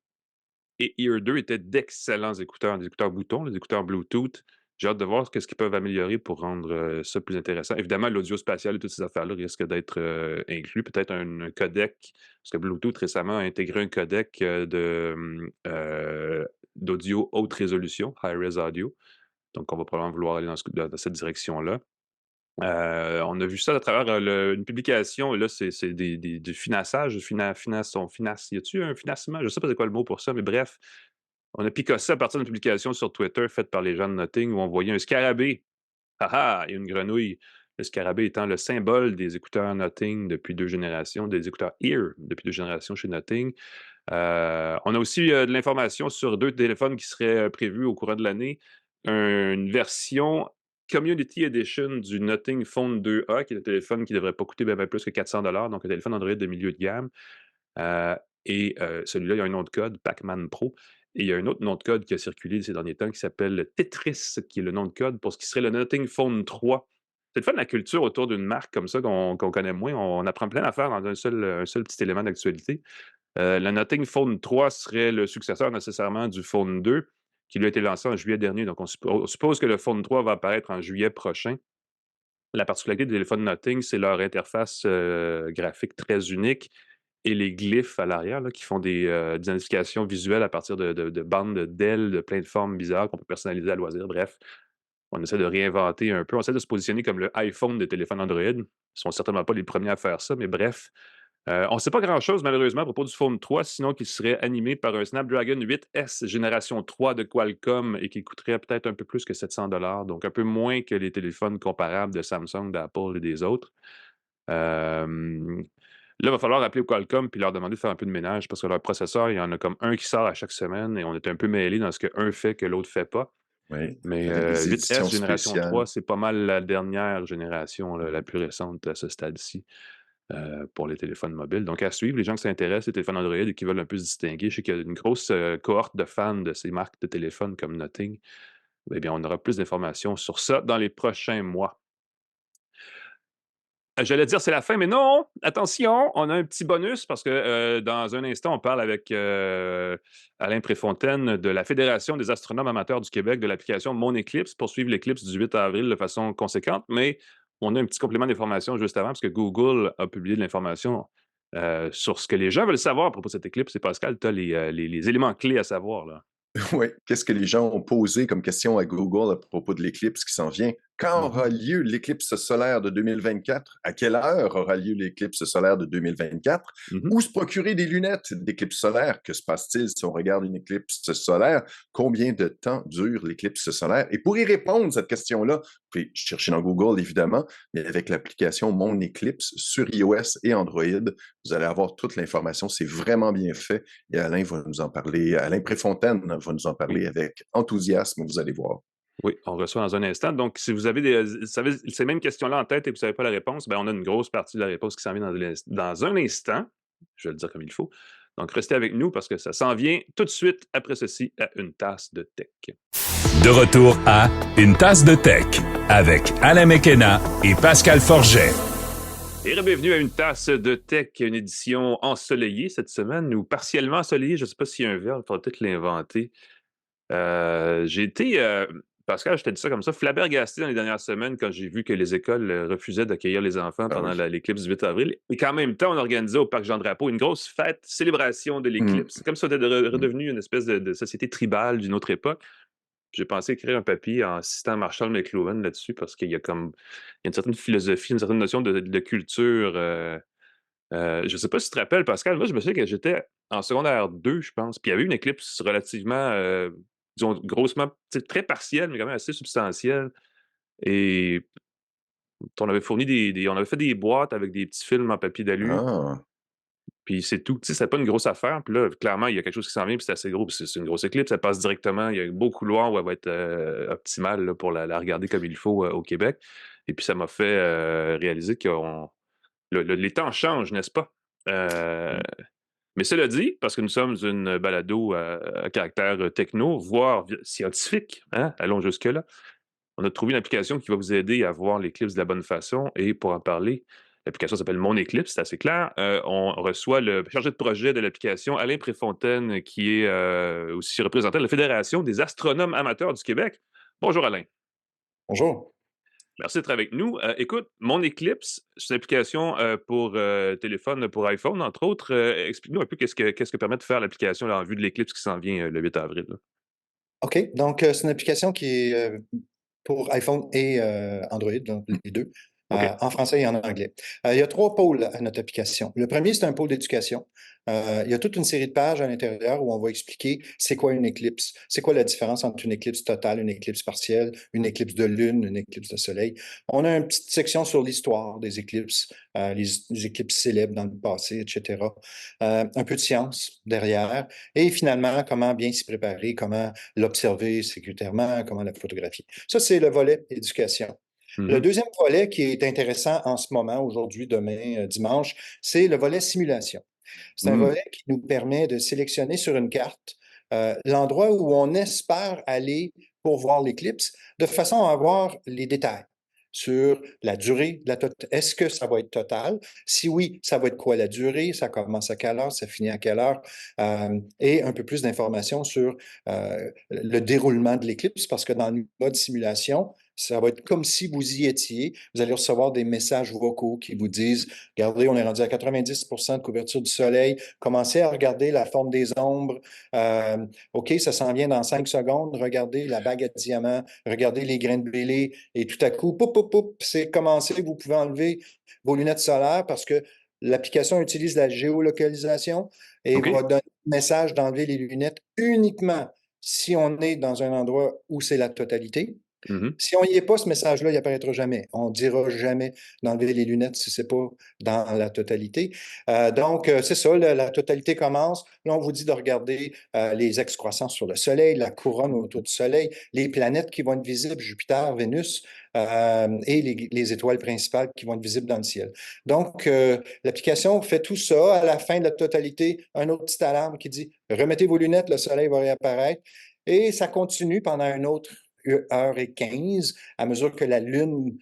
et Ear 2 étaient d'excellents écouteurs, des écouteurs boutons, des écouteurs Bluetooth. J'ai hâte de voir ce qu'ils peuvent améliorer pour rendre ça plus intéressant. Évidemment, l'audio spatial et toutes ces affaires-là risquent d'être inclus. Peut-être un codec, parce que Bluetooth récemment a intégré un codec d'audio haute résolution, high-res audio. Donc, on va probablement vouloir aller dans cette direction-là. On a vu ça à travers une publication, et là, c'est du finassage, y a-tu un financement? Je sais pas c'est quoi le mot pour ça, mais bref, on a picossé à partir d'une publication sur Twitter faite par les gens de Notting où on voyait un scarabée. Ah ah! Et une grenouille. Le scarabée étant le symbole des écouteurs Notting depuis 2 générations, des écouteurs Ear depuis 2 générations chez Notting. On a aussi de l'information sur 2 téléphones qui seraient prévus au courant de l'année. Une version Community Edition du Notting Phone 2A, qui est un téléphone qui ne devrait pas coûter bien plus que 400 donc un téléphone Android de milieu de gamme. Celui-là, il y a un nom de code, Pac-Man Pro. Et il y a un autre nom de code qui a circulé ces derniers temps qui s'appelle Tetris, qui est le nom de code pour ce qui serait le Notting Phone 3. C'est le fun de la culture autour d'une marque comme ça qu'on connaît moins. On apprend plein d'affaires dans un seul petit élément d'actualité. Le Notting Phone 3 serait le successeur nécessairement du Phone 2, qui lui a été lancé en juillet dernier. Donc, on suppose que le Phone 3 va apparaître en juillet prochain. La particularité des téléphones Notting, c'est leur interface graphique très unique et les glyphes à l'arrière qui font des identifications visuelles à partir de bandes d'ailes de plein de formes bizarres qu'on peut personnaliser à loisir. Bref, on essaie de réinventer un peu. On essaie de se positionner comme le iPhone des téléphones Android. Ils ne sont certainement pas les premiers à faire ça, mais bref. On ne sait pas grand-chose, malheureusement, à propos du Phone 3, sinon qu'il serait animé par un Snapdragon 8S génération 3 de Qualcomm et qui coûterait peut-être un peu plus que 700 donc un peu moins que les téléphones comparables de Samsung, d'Apple et des autres. Là, il va falloir appeler au Qualcomm puis leur demander de faire un peu de ménage parce que leur processeur, il y en a comme un qui sort à chaque semaine et on est un peu mêlés dans ce qu'un fait que l'autre ne fait pas. Oui, Mais avec des 8S éditions génération spéciales. 3, c'est pas mal la dernière génération, la plus récente à ce stade-ci. Pour les téléphones mobiles. Donc, à suivre, les gens qui s'intéressent aux téléphones Android et qui veulent un peu se distinguer, je sais qu'il y a une grosse cohorte de fans de ces marques de téléphones comme Notting. Eh bien, on aura plus d'informations sur ça dans les prochains mois. J'allais dire c'est la fin, mais non! Attention, on a un petit bonus parce que dans un instant, on parle avec Alain Préfontaine de la Fédération des astronomes amateurs du Québec de l'application Mon Éclipse pour suivre l'éclipse du 8 avril de façon conséquente. Mais on a un petit complément d'information juste avant parce que Google a publié de l'information sur ce que les gens veulent savoir à propos de cette éclipse. Et Pascal, tu as les éléments clés à savoir, là. Oui, qu'est-ce que les gens ont posé comme question à Google à propos de l'éclipse qui s'en vient? Quand aura lieu l'éclipse solaire de 2024? À quelle heure aura lieu l'éclipse solaire de 2024? Mhm. Où se procurer des lunettes d'éclipse solaire? Que se passe-t-il si on regarde une éclipse solaire? Combien de temps dure l'éclipse solaire? Et pour y répondre à cette question-là, vous pouvez chercher dans Google, évidemment, mais avec l'application Mon Éclipse sur iOS et Android, vous allez avoir toute l'information. C'est vraiment bien fait. Et Alain va nous en parler. Alain Préfontaine va nous en parler avec enthousiasme, vous allez voir. Oui, on reçoit dans un instant. Donc, si vous avez ces mêmes questions-là en tête et que vous ne savez pas la réponse, ben, on a une grosse partie de la réponse qui s'en vient dans un instant. Je vais le dire comme il faut. Donc, restez avec nous parce que ça s'en vient tout de suite après ceci à Une tasse de tech. De retour à Une tasse de tech avec Alain McKenna et Pascal Forget. Et bienvenue à Une tasse de tech, une édition ensoleillée cette semaine ou partiellement ensoleillée. Je ne sais pas s'il y a un verbe, il faudra peut-être l'inventer. J'ai été, Pascal, je t'ai dit ça comme ça, flabbergasté dans les dernières semaines quand j'ai vu que les écoles refusaient d'accueillir les enfants pendant l'éclipse du 8 avril et qu'en même temps, on organisait au Parc Jean-Drapeau une grosse fête, célébration de l'éclipse. C'est comme si on était redevenu une espèce de société tribale d'une autre époque. J'ai pensé écrire un papier en citant Marshall McLuhan là-dessus parce qu'il y a une certaine philosophie, une certaine notion de culture. Je ne sais pas si tu te rappelles, Pascal, moi, je me souviens que j'étais en secondaire 2, je pense, puis il y avait une éclipse relativement, disons, grossement, très partielle, mais quand même assez substantielle. Et on avait fourni on avait fait des boîtes avec des petits films en papier d'alu, Ah, puis c'est tout. Tu sais, c'était pas une grosse affaire. Puis là, clairement, il y a quelque chose qui s'en vient, puis c'est assez gros. Puis c'est une grosse éclipse, ça passe directement. Il y a un beau couloir où elle va être optimale là, pour la regarder comme il faut au Québec. Et puis ça m'a fait réaliser que les temps changent, n'est-ce pas? Mais cela dit, parce que nous sommes une balado à caractère techno, voire scientifique, hein, allons jusque-là, on a trouvé une application qui va vous aider à voir l'éclipse de la bonne façon. Et pour en parler, l'application s'appelle Mon Éclipse, c'est assez clair. On reçoit le chargé de projet de l'application, Alain Préfontaine, qui est aussi représentant de la Fédération des astronomes amateurs du Québec. Bonjour Alain. bonjour. Merci d'être avec nous. Écoute, Mon Éclipse, c'est une application pour téléphone, pour iPhone, entre autres. Explique-nous un peu qu'est-ce que permet de faire l'application là, en vue de l'éclipse qui s'en vient le 8 avril. Là. OK. Donc, c'est une application qui est pour iPhone et Android, donc les deux, OK. en français et en anglais. Il y a 3 pôles à notre application. Le premier, c'est un pôle d'éducation. Il y a toute une série de pages à l'intérieur où on va expliquer c'est quoi une éclipse, c'est quoi la différence entre une éclipse totale, une éclipse partielle, une éclipse de lune, une éclipse de soleil. On a une petite section sur l'histoire des éclipses, les éclipses célèbres dans le passé, etc. Un peu de science derrière. Et finalement, comment bien s'y préparer, comment l'observer sécuritairement, comment la photographier. Ça, c'est le volet éducation. Le deuxième volet qui est intéressant en ce moment, aujourd'hui, demain, dimanche, c'est le volet simulation. C'est un volet qui nous permet de sélectionner sur une carte l'endroit où on espère aller pour voir l'éclipse, de façon à avoir les détails sur la durée de la totale. Est-ce que ça va être total? Si oui, ça va être quoi la durée? Ça commence à quelle heure? Ça finit à quelle heure? Et un peu plus d'informations sur le déroulement de l'éclipse, parce que dans le mode simulation, ça va être comme si vous y étiez. Vous allez recevoir des messages vocaux qui vous disent, regardez, on est rendu à 90% de couverture du soleil, commencez à regarder la forme des ombres. OK, ça s'en vient dans 5 secondes, regardez la bague à diamants, regardez les grains de blé, et tout à coup, poup, poup, poup, c'est commencé, vous pouvez enlever vos lunettes solaires parce que l'application utilise la géolocalisation et OK. va donner le message d'enlever les lunettes uniquement si on est dans un endroit où c'est la totalité. Si on n'y est pas, ce message-là, il apparaîtra jamais. On ne dira jamais d'enlever les lunettes si ce n'est pas dans la totalité. Donc, c'est ça, la totalité commence. Là, on vous dit de regarder les excroissances sur le Soleil, la couronne autour du Soleil, les planètes qui vont être visibles, Jupiter, Vénus, et les étoiles principales qui vont être visibles dans le ciel. Donc, l'application fait tout ça. À la fin de la totalité, un autre petit alarme qui dit « Remettez vos lunettes, le Soleil va réapparaître ». Et ça continue pendant une autre 1h15 à mesure que la Lune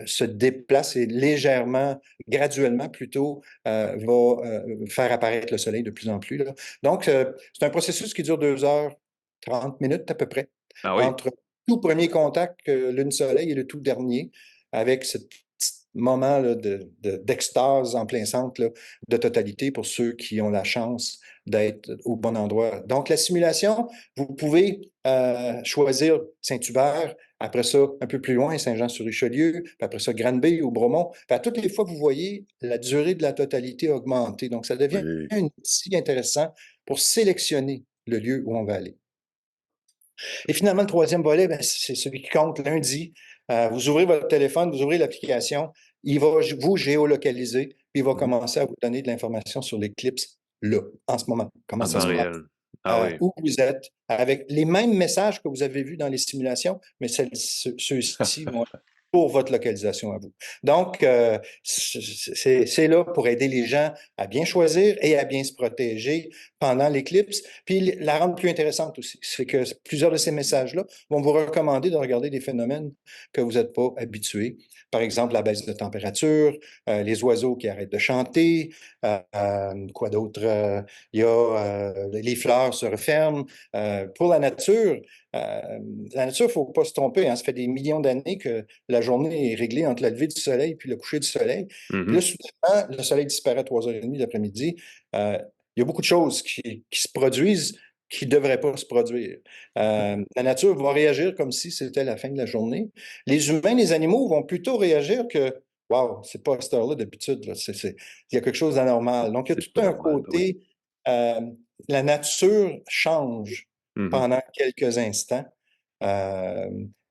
se déplace et légèrement, graduellement plutôt, va faire apparaître le Soleil de plus en plus, là. Donc, c'est un processus qui dure 2h30 à peu près, Ah oui. entre le tout premier contact Lune-Soleil et le tout dernier, avec ce petit moment là, d'extase en plein centre là, de totalité pour ceux qui ont la chance d'être au bon endroit. Donc, la simulation, vous pouvez choisir Saint-Hubert, après ça, un peu plus loin, Saint-Jean-sur-Richelieu, puis après ça, Granby ou Bromont. Puis à toutes les fois, vous voyez la durée de la totalité augmenter. Donc, ça devient un outil intéressant pour sélectionner le lieu où on va aller. Et finalement, le troisième volet, ben, c'est celui qui compte lundi. Vous ouvrez votre téléphone, vous ouvrez l'application, il va vous géolocaliser, puis il va commencer à vous donner de l'information sur l'éclipse là, en ce moment. Comment En ça temps se passe? réel. Ah oui. Où vous êtes, avec les mêmes messages que vous avez vus dans les simulations, mais ceux-ci vont être pour votre localisation à vous. Donc, c'est là pour aider les gens à bien choisir et à bien se protéger pendant l'éclipse, puis la rendre plus intéressante aussi. C'est que plusieurs de ces messages-là vont vous recommander de regarder des phénomènes que vous n'êtes pas habitués. Par exemple, la baisse de température, les oiseaux qui arrêtent de chanter, quoi d'autre? Il y a les fleurs se referment. Pour la nature, il ne faut pas se tromper. Hein, ça fait des millions d'années que la journée est réglée entre la levée du soleil puis le coucher du soleil. Puis là, soudainement, le soleil disparaît à 3h30 l'après-midi. Il y a beaucoup de choses qui se produisent qui ne devraient pas se produire. La nature va réagir comme si c'était la fin de la journée. Les humains, les animaux vont plutôt réagir que wow, c'est pas à cette heure-là d'habitude. Là. Il y a quelque chose d'anormal. Donc, il y a C'est tout pas un normal, oui. côté, la nature change pendant quelques instants.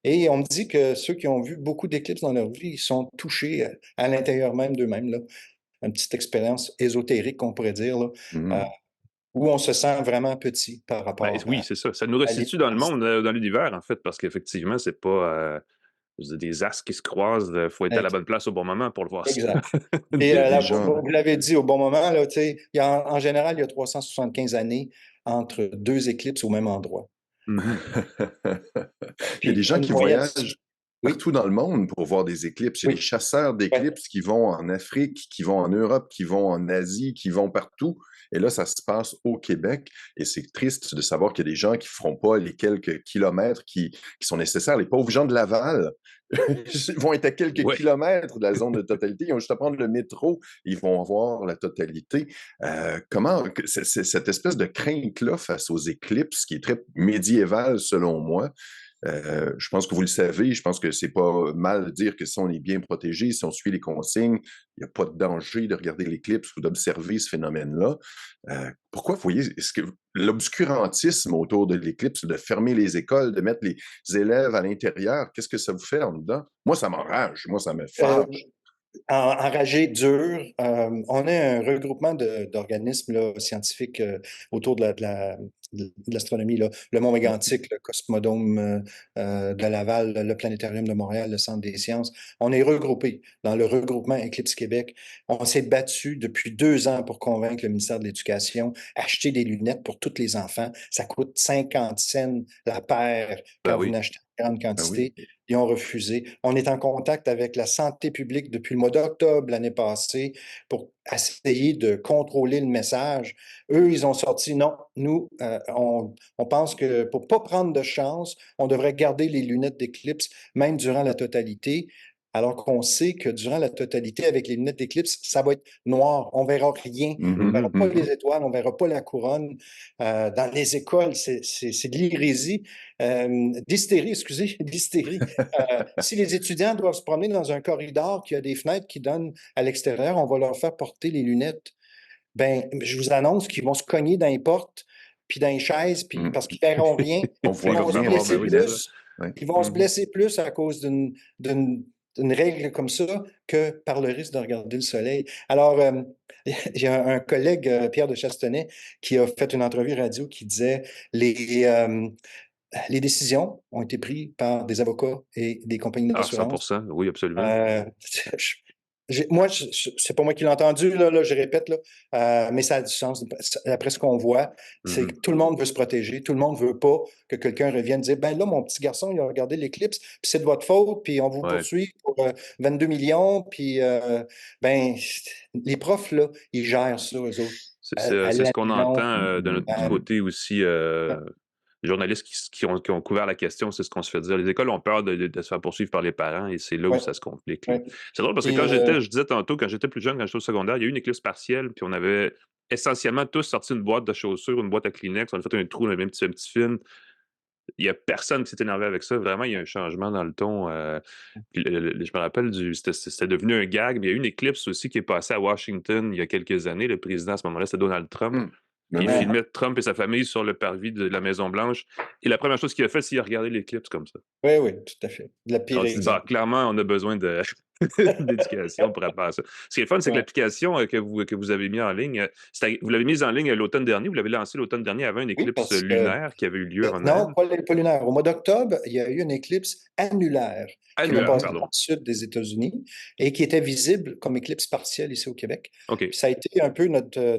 Et on me dit que ceux qui ont vu beaucoup d'éclipses dans leur vie, ils sont touchés à l'intérieur même d'eux-mêmes. Là. Une petite expérience ésotérique, qu'on pourrait dire, là, où on se sent vraiment petit par Ben, rapport oui, c'est ça. Ça nous à resitue dans le l'immensité. monde, dans l'univers, en fait, parce qu'effectivement, c'est pas je veux dire, des astres qui se croisent. Il faut être à la bonne place au bon moment pour le voir ça. Exact. Il Et y a des là, gens. vous l'avez dit au bon moment, là, il y a, en général, il y a 375 années entre deux éclipses au même endroit. Il y a des Puis, gens une qui moyenne. voyagent Oui, partout dans le monde pour voir des éclipses. Il y a des oui, chasseurs ouais, d'éclipses qui vont en Afrique, qui vont en Europe, qui vont en Asie, qui vont partout. Et là, ça se passe au Québec. Et c'est triste de savoir qu'il y a des gens qui ne feront pas les quelques kilomètres qui sont nécessaires. Les pauvres gens de Laval vont être à quelques Ouais. kilomètres de la zone de totalité. Ils ont juste à prendre le métro. Ils vont voir la totalité. Comment cette espèce de crainte-là face aux éclipses, qui est très médiévale selon moi, Je pense que vous le savez, je pense que c'est pas mal de dire que si on est bien protégé, si on suit les consignes, il n'y a pas de danger de regarder l'éclipse ou d'observer ce phénomène-là. Pourquoi, vous voyez, est-ce que l'obscurantisme autour de l'éclipse, de fermer les écoles, de mettre les élèves à l'intérieur, qu'est-ce que ça vous fait en dedans? Moi, ça m'enrage, moi, ça me Euh, fâche. Enragé dur, on est un regroupement d'organismes là, scientifiques autour de l'astronomie, là. Le Mont Mégantic, le Cosmodome de Laval, le Planétarium de Montréal, le Centre des sciences. On est regroupés dans le regroupement Éclipse Québec. On s'est battu depuis 2 ans pour convaincre le ministère de l'Éducation, acheter des lunettes pour tous les enfants. Ça coûte 50 cents la paire Ben quand vous oui. n'achetez en grande Ben oui. quantité. Ils ont refusé. On est en contact avec la santé publique depuis le mois d'octobre l'année passée pour essayer de contrôler le message. Eux, ils ont sorti non. Nous, on pense que pour ne pas prendre de chance, on devrait garder les lunettes d'éclipse même durant la totalité. Alors qu'on sait que durant la totalité, avec les lunettes d'éclipse, ça va être noir. On ne verra rien. On ne verra pas les étoiles, on ne verra pas la couronne. Dans les écoles, c'est de l'hérésie. D'hystérie, excusez, d'hystérie. Si les étudiants doivent se promener dans un corridor qui a des fenêtres qui donnent à l'extérieur, on va leur faire porter les lunettes. Ben, je vous annonce qu'ils vont se cogner dans les portes, puis dans les chaises, puis parce qu'ils ne verront rien. On Ils voit vont se rien savoir, avec ben ces blesser oui, c'est lunettes. ça. plus. Ouais. Ils vont se blesser plus à cause d'une règle comme ça que par le risque de regarder le soleil. Alors, j'ai un collègue, Pierre de Chastenay, qui a fait une entrevue radio qui disait les décisions ont été prises par des avocats et des compagnies Ah, d'assurance. 100%, oui, absolument. Moi, c'est pas moi qui l'ai entendu, là, je répète, là, mais ça a du sens. Après ce qu'on voit, c'est que tout le monde veut se protéger. Tout le monde veut pas que quelqu'un revienne dire, ben là, mon petit garçon, il a regardé l'éclipse, puis c'est de votre faute, puis on vous Ouais. poursuit pour 22 millions, puis ben, les profs, là, ils gèrent ça, eux autres. C'est ce qu'on entend de notre Euh, côté aussi. Les journalistes qui ont couvert la question, c'est ce qu'on se fait dire. Les écoles ont peur de se faire poursuivre par les parents et c'est là où ouais, ça se complique, là. ouais. C'est drôle parce que Puis, je disais tantôt, quand j'étais plus jeune, quand j'étais au secondaire, il y a eu une éclipse partielle, puis on avait essentiellement tous sorti une boîte de chaussures, une boîte à Kleenex, on a fait un trou, on avait un petit film. Il n'y a personne qui s'est énervé avec ça. Vraiment, il y a un changement dans le ton. Puis je me rappelle, c'était devenu un gag, mais il y a eu une éclipse aussi qui est passée à Washington il y a quelques années. Le président à ce moment-là, c'était Donald Trump. Puis il ouais. filmait Trump et sa famille sur le parvis de la Maison-Blanche. Et la première chose qu'il a fait, c'est qu'il a regardé l'éclipse comme ça. Oui, oui, tout à fait. De la pire Alors, tu dis, bah, exemple. clairement, on a besoin d'éducation pour apprendre ça. Ce qui est le fun, c'est que Ouais. l'application que vous avez mis en ligne, vous l'avez mise en ligne l'automne dernier, vous l'avez lancée l'automne dernier avant une Oui, éclipse parce que lunaire qui avait eu lieu avant Noël. non, pas lunaire. Au mois d'octobre, il y a eu une éclipse annulaire qui va Annuaire, passer dans pardon. le sud des États-Unis et qui était visible comme éclipse partielle ici au Québec. OK. Puis ça a été un peu notre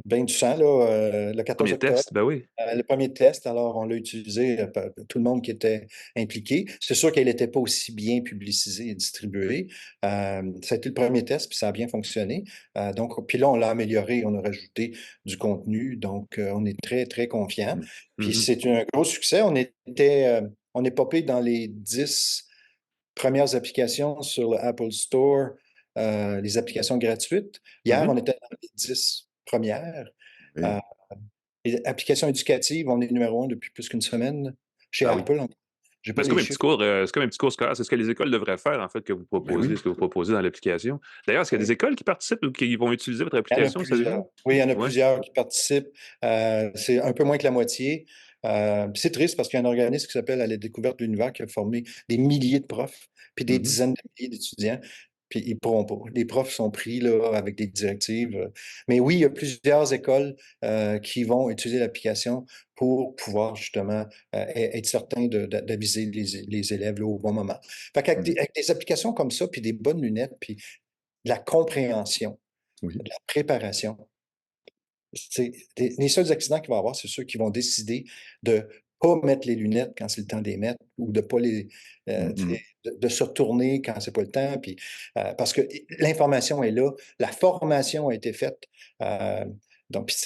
bain du sang, là, le 14 Premier octobre. test, ben oui. Le premier test, alors on l'a utilisé par tout le monde qui était impliqué. C'est sûr qu'elle n'était pas aussi bien publicisée et distribuée. Ça a été le premier test, puis ça a bien fonctionné. Donc, puis là, on l'a amélioré, on a rajouté du contenu. Donc, on est très, très confiants. Puis Mhm. c'est un gros succès. On est popé dans les 10 premières applications sur le Apple Store, les applications gratuites. Hier, Mhm. on était dans les 10 premières. Oui. Euh, les applications éducatives, on est numéro 1 depuis plus qu'une semaine chez Ah oui. Apple. J'ai Ben, pas les chiffres. c'est comme un petit cours scolaire. C'est ce que les écoles devraient faire, en fait, que vous Ben proposez, oui. ce que vous proposez dans l'application. D'ailleurs, est-ce qu'il y a Oui. des écoles qui participent ou qui vont utiliser votre Il y en a application, plusieurs. savez-vous? Oui, il y en a Oui. plusieurs qui participent. C'est un peu moins que la moitié. C'est triste parce qu'il y a un organisme qui s'appelle À la découverte de l'univers qui a formé des milliers de profs, puis des Mhm. dizaines de milliers d'étudiants. Puis ils ne pourront pas. Les profs sont pris là, avec des directives. Mais oui, il y a plusieurs écoles qui vont utiliser l'application pour pouvoir justement être certain d'aviser les élèves là, au bon moment. Fait qu'avec avec des applications comme ça, puis des bonnes lunettes, puis de la compréhension, Oui. de la préparation, les seuls accidents qu'il va y avoir, c'est ceux qui vont décider de ne pas mettre les lunettes quand c'est le temps de les mettre ou de pas de se retourner quand c'est pas le temps. Puis, parce que l'information est là, la formation a été faite. Donc, puis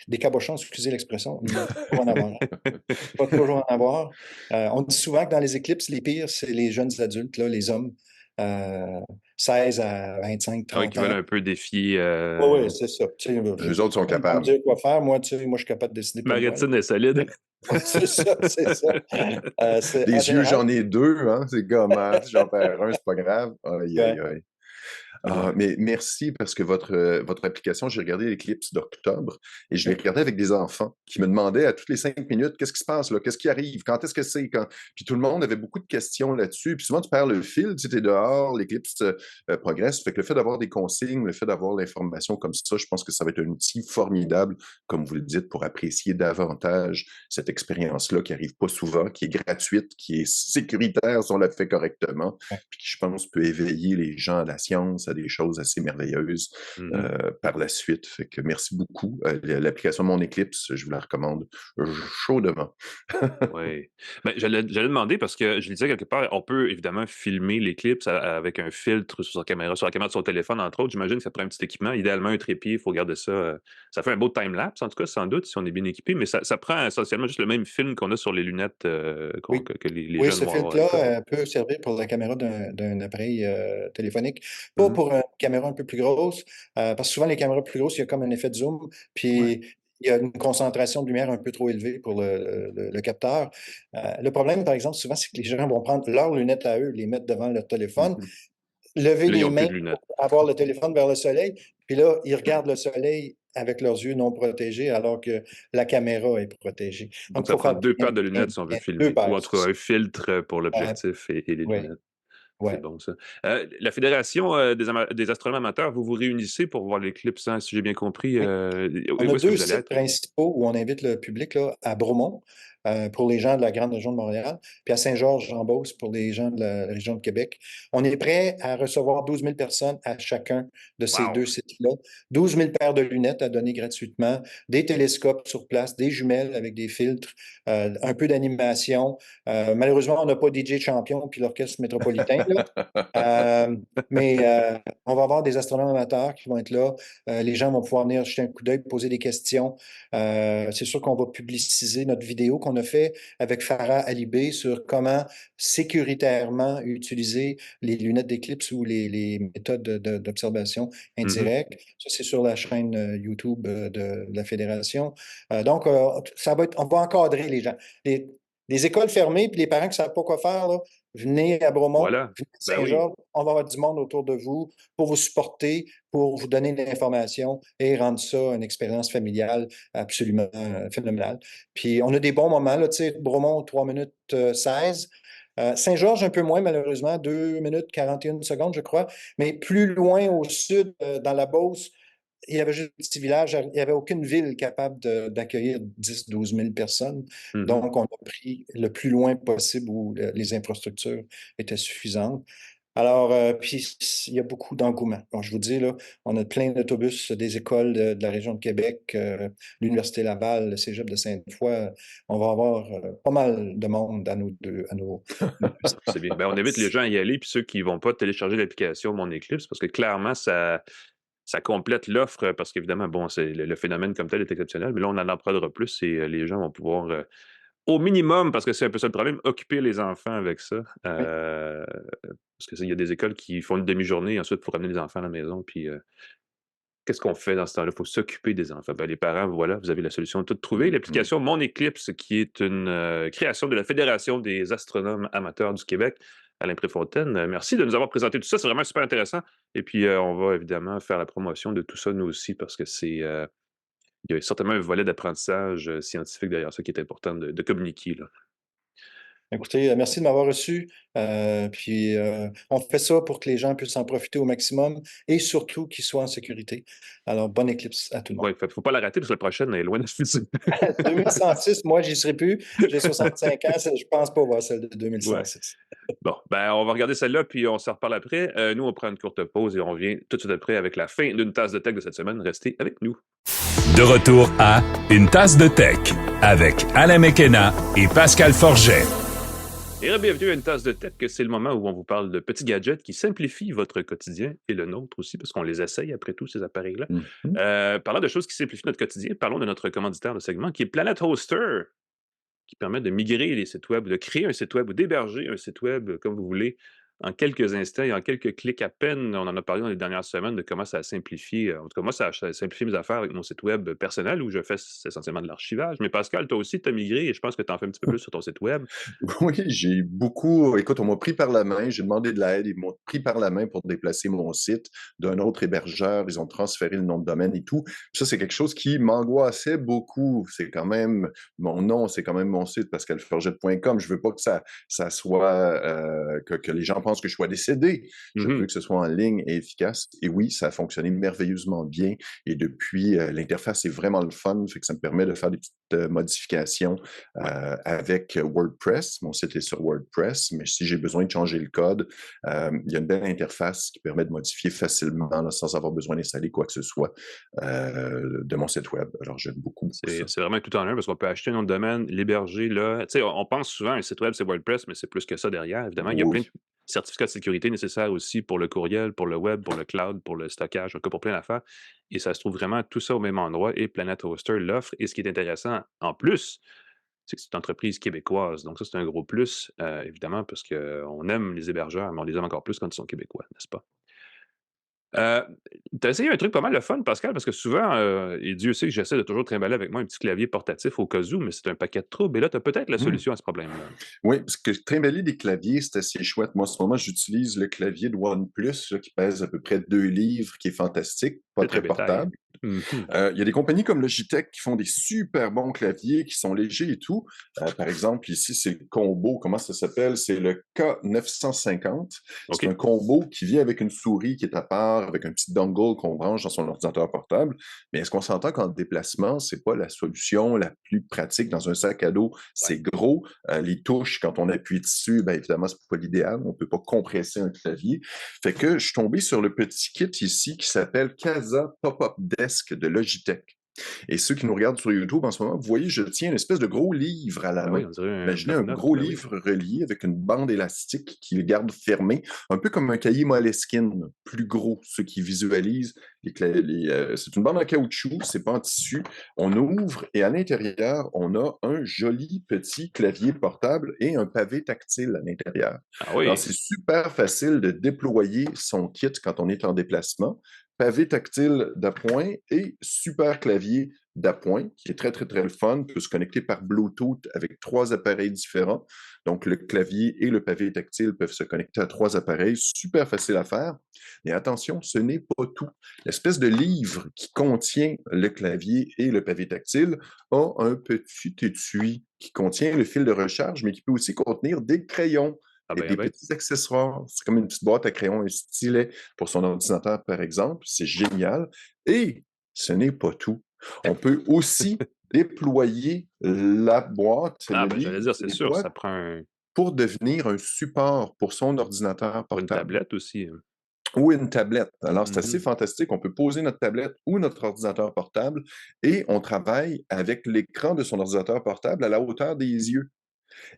des cabochons, excusez l'expression, il va toujours en avoir. Il va toujours en avoir. On dit souvent que dans les éclipses, les pires, c'est les jeunes adultes, là, les hommes. euh, 16 à 25, Ah, qui 30 veulent ans. un peu défier Oui, c'est ça. Tu sais, Eux autres sont pas me capables. dire quoi faire. Moi, tu sais, moi, je suis capable de décider ma pour moi. rétine est solide. Ouais, c'est ça, c'est ça. En Les yeux, général, j'en ai deux, hein? C'est comme, si j'en perds un, c'est pas grave. Aïe, ouais, aïe, aïe. ouais. Mais merci parce que votre application, j'ai regardé l'éclipse d'octobre et je l'ai Oui. regardé avec des enfants qui me demandaient à toutes les 5 minutes qu'est-ce qui se passe là, qu'est-ce qui arrive, quand est-ce que c'est, quand. Puis tout le monde avait beaucoup de questions là-dessus. Puis souvent, tu perds le fil, tu sais, t'es dehors, l'éclipse progresse. Fait que le fait d'avoir des consignes, le fait d'avoir l'information comme ça, je pense que ça va être un outil formidable, comme vous le dites, pour apprécier davantage cette expérience-là qui arrive pas souvent, qui est gratuite, qui est sécuritaire si on la fait correctement, puis qui, je pense, peut éveiller les gens à la science, à des choses assez merveilleuses Mhm. par la suite. Fait que merci beaucoup. L'application Mon Éclipse, je vous la recommande chaudement. Oui. Ben, j'allais demander parce que je disais quelque part, on peut évidemment filmer l'éclipse avec un filtre sur la caméra de son téléphone, entre autres. J'imagine que ça prend un petit équipement, idéalement un trépied, il faut garder ça. Ça fait un beau time-lapse, en tout cas, sans doute, si on est bien équipé, mais ça prend essentiellement juste le même film qu'on a sur les lunettes Oui. que les Oui, jeunes ce vont avoir à filtre-là l'école. peut servir pour la caméra d'un appareil téléphonique, pas Mhm. pour une caméra un peu plus grosse, parce que souvent les caméras plus grosses, il y a comme un effet de zoom, Ouais. puis il y a une concentration de lumière un peu trop élevée pour le capteur. Le problème, par exemple, souvent, c'est que les gens vont prendre leurs lunettes à eux, les mettre devant leur téléphone, Mhm. lever Là, ils les n'ont plus mains de lunettes. pour avoir le téléphone vers le soleil, puis là, ils regardent le soleil avec leurs yeux non protégés alors que la caméra est protégée. Donc, Donc, il ça faut prend faire deux bien, paires de bien, lunettes si on veut bien, deux filmer, ou paires, en tout cas c'est ça. un filtre pour l'objectif et les Oui, lunettes. C'est oui. bon, ça. La Fédération des astronomes amateurs, vous vous réunissez pour voir l'éclipse, hein, si j'ai bien compris. Oui. On a Où est-ce que deux vous allez sites être? principaux où on invite le public là, à Bromont pour les gens de la grande région de Montréal, puis à Saint-Georges-en-Beauce pour les gens de la région de Québec. On est prêt à recevoir 12 000 personnes à chacun de ces Wow! deux sites-là. 12 000 paires de lunettes à donner gratuitement, des télescopes sur place, des jumelles avec des filtres, un peu d'animation. Malheureusement, on n'a pas DJ Champion puis l'Orchestre métropolitain, là. Mais on va avoir des astronomes amateurs qui vont être là. Les gens vont pouvoir venir jeter un coup d'œil, poser des questions. C'est sûr qu'on va publiciser notre vidéo qu'on a fait avec Farah Alibé sur comment sécuritairement utiliser les lunettes d'éclipse ou les méthodes d'observation Mhm. indirecte. Ça, c'est sur la chaîne YouTube de la Fédération. Donc, ça va être, on va encadrer les gens. Les écoles fermées, puis les parents qui ne savent pas quoi faire, là, venez à Bromont, Voilà. venez à Ben oui. Saint-Georges, on va avoir du monde autour de vous pour vous supporter, pour vous donner de l'information et rendre ça une expérience familiale absolument phénoménale. Puis on a des bons moments, là, tu sais, Bromont, 3 minutes 16. Saint-Georges, un peu moins, malheureusement, 2 minutes 41 secondes, je crois. Mais plus loin au sud, dans la Beauce, il y avait juste un petit village, il n'y avait aucune ville capable d'accueillir 10-12 000 personnes. Mhm. Donc, on a pris le plus loin possible où les infrastructures étaient suffisantes. Alors, puis il y a beaucoup d'engouement. Donc, je vous dis, là, on a plein d'autobus des écoles de la région de Québec, l'Université Laval, le Cégep de Sainte-Foy. On va avoir pas mal de monde à nos sites. C'est bien. Ben, on invite les gens à y aller, puis ceux qui ne vont pas télécharger l'application Mon Éclipse, parce que clairement, ça complète l'offre, parce qu'évidemment, bon, le phénomène comme tel est exceptionnel, mais là, on en parlera plus et les gens vont pouvoir, au minimum, parce que c'est un peu ça le problème, occuper les enfants avec ça. Oui. Parce qu'il y a des écoles qui font une demi-journée, et ensuite, il faut ramener les enfants à la maison, puis qu'est-ce qu'on fait dans ce temps-là? Il faut s'occuper des enfants. Ben, les parents, voilà, vous avez la solution toute trouvée. Mhm. L'application Mon Éclipse, qui est une création de la Fédération des astronomes amateurs du Québec, Alain Préfontaine. Merci de nous avoir présenté tout ça. C'est vraiment super intéressant. Et puis, on va évidemment faire la promotion de tout ça, nous aussi, parce que il y a certainement un volet d'apprentissage scientifique derrière ça qui est important de communiquer, là. Écoutez, merci de m'avoir reçu. Puis, on fait ça pour que les gens puissent en profiter au maximum et surtout qu'ils soient en sécurité. Alors, bonne éclipse à tout le monde. Ouais, faut pas la rater parce que la prochaine est loin de finir. 2106, moi, j'y serai plus. J'ai 65 ans, je pense pas voir celle de Ouais. 2106. Bon, ben, on va regarder celle-là, puis on s'en reparle après. Nous, on prend une courte pause et on revient tout de suite après avec la fin d'une tasse de tech de cette semaine. Restez avec nous. De retour à Une tasse de tech avec Alain Mekena et Pascal Forget. Et bienvenue à une tasse de tech, que c'est le moment où on vous parle de petits gadgets qui simplifient votre quotidien et le nôtre aussi, parce qu'on les essaye après tout, ces appareils-là. Mhm. Parlant de choses qui simplifient notre quotidien, parlons de notre commanditaire de segment qui est Planet Hoster, qui permet de migrer les sites web, de créer un site web ou d'héberger un site web comme vous voulez en quelques instants et en quelques clics à peine. On en a parlé dans les dernières semaines de comment ça a simplifié. En tout cas, moi, ça a simplifié mes affaires avec mon site web personnel où je fais essentiellement de l'archivage. Mais Pascal, toi aussi, tu as migré et je pense que tu en fais un petit peu plus sur ton site web. Oui, j'ai beaucoup. Écoute, on m'a pris par la main, j'ai demandé de l'aide, ils m'ont pris par la main pour déplacer mon site d'un autre hébergeur, ils ont transféré le nom de domaine et tout. Ça, c'est quelque chose qui m'angoissait beaucoup. C'est quand même mon nom, c'est quand même mon site, pascalforget.com. Je veux pas que ça soit, que les gens pensent que je sois décédé. Je veux que ce soit en ligne et efficace. Et oui, ça a fonctionné merveilleusement bien. Et depuis, l'interface est vraiment le fun, fait que ça me permet de faire des petites modifications avec WordPress. Mon site est sur WordPress, mais si j'ai besoin de changer le code, il y a une belle interface qui permet de modifier facilement là, sans avoir besoin d'installer quoi que ce soit de mon site web. Alors, j'aime beaucoup ça. C'est vraiment tout en un parce qu'on peut acheter un nom de domaine, l'héberger là. Tu sais, on pense souvent à un site web, c'est WordPress, mais c'est plus que ça derrière. Évidemment, il y a plein de Oui. certificats de sécurité nécessaires aussi pour le courriel, pour le web, pour le cloud, pour le stockage, en tout cas pour plein d'affaires. Et ça se trouve vraiment tout ça au même endroit et Planet Hoster l'offre. Et ce qui est intéressant en plus, c'est que c'est une entreprise québécoise. Donc ça, c'est un gros plus, évidemment, parce qu'on aime les hébergeurs, mais on les aime encore plus quand ils sont québécois, n'est-ce pas? Tu as essayé un truc pas mal le fun, Pascal, parce que souvent, et Dieu sait que j'essaie de toujours trimballer avec moi un petit clavier portatif au cas où, mais c'est un paquet de troubles. Et là, tu as peut-être la Mmh. solution à ce problème-là. Oui, parce que trimballer des claviers, c'est assez chouette. Moi, en ce moment, j'utilise le clavier de OnePlus là, qui pèse à peu près 2 livres, qui est fantastique, pas C'est très très bétail. portable. Mhm. Il y a des compagnies comme Logitech qui font des super bons claviers, qui sont légers et tout. Par exemple, ici, c'est le combo, comment ça s'appelle? C'est le K950. C'est OK. un combo qui vient avec une souris qui est à part, avec un petit dongle qu'on branche dans son ordinateur portable. Mais est-ce qu'on s'entend qu'en déplacement, c'est pas la solution la plus pratique dans un sac à dos? Ouais. C'est gros. Les touches, quand on appuie dessus, ben évidemment, c'est pas l'idéal. On peut pas compresser un clavier. Fait que je suis tombé sur le petit kit ici qui s'appelle Casa Pop-Up Desk de Logitech. Et ceux qui nous regardent sur YouTube en ce moment, vous voyez, je tiens une espèce de gros livre à la Ben main. oui, on dirait un Imaginez un bloc-notes. gros Ben oui. livre relié avec une bande élastique qui le garde fermé, un peu comme un cahier Moleskine, plus gros. Ceux qui visualisent, c'est une bande en caoutchouc, c'est pas en tissu. On ouvre et à l'intérieur, on a un joli petit clavier portable et un pavé tactile à l'intérieur. Ah Alors, oui. c'est super facile de déployer son kit quand on est en déplacement. Pavé tactile d'appoint et super clavier d'appoint, qui est très, très, très le fun, peut se connecter par Bluetooth avec 3 appareils différents. Donc, le clavier et le pavé tactile peuvent se connecter à 3 appareils, super facile à faire. Mais attention, ce n'est pas tout. L'espèce de livre qui contient le clavier et le pavé tactile a un petit étui qui contient le fil de recharge, mais qui peut aussi contenir des crayons Ah et ben, ah des ben. petits accessoires. C'est comme une petite boîte à crayons, un stylet pour son ordinateur, par exemple. C'est génial. Et ce n'est pas tout. On peut aussi déployer la boîte, Ah le ben, j'allais livre dire, se c'est sûr, déploie ça prend pour devenir un support pour son ordinateur pour une portable tablette aussi, hein. ou une tablette. Alors, c'est assez Mhm. fantastique. On peut poser notre tablette ou notre ordinateur portable et on travaille avec l'écran de son ordinateur portable à la hauteur des yeux.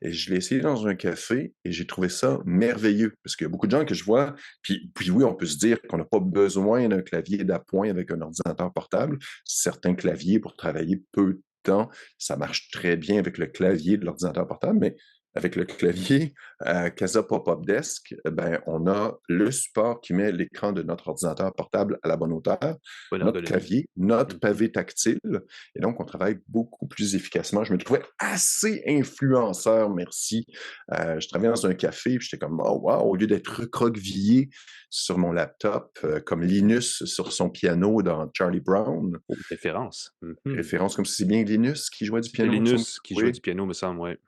Et je l'ai essayé dans un café et j'ai trouvé ça merveilleux parce qu'il y a beaucoup de gens que je vois, puis oui, on peut se dire qu'on n'a pas besoin d'un clavier d'appoint avec un ordinateur portable. Certains claviers pour travailler peu de temps, ça marche très bien avec le clavier de l'ordinateur portable, mais avec le clavier Casa Pop-Up Desk, ben, on a le support qui met l'écran de notre ordinateur portable à la bonne hauteur, Bonne notre ergonomie. clavier, notre Mhm. pavé tactile, et donc on travaille beaucoup plus efficacement. Je me trouvais assez influenceur, merci. Je travaillais dans un café, puis j'étais comme, oh wow, au lieu d'être recroquevillé sur mon laptop, comme Linus sur son piano dans Charlie Brown, Oh, référence. Mhm. référence comme si c'est bien Linus qui jouait du C'était piano, il me semble. Linus qui jouait Oui, du piano, me semble, ouais.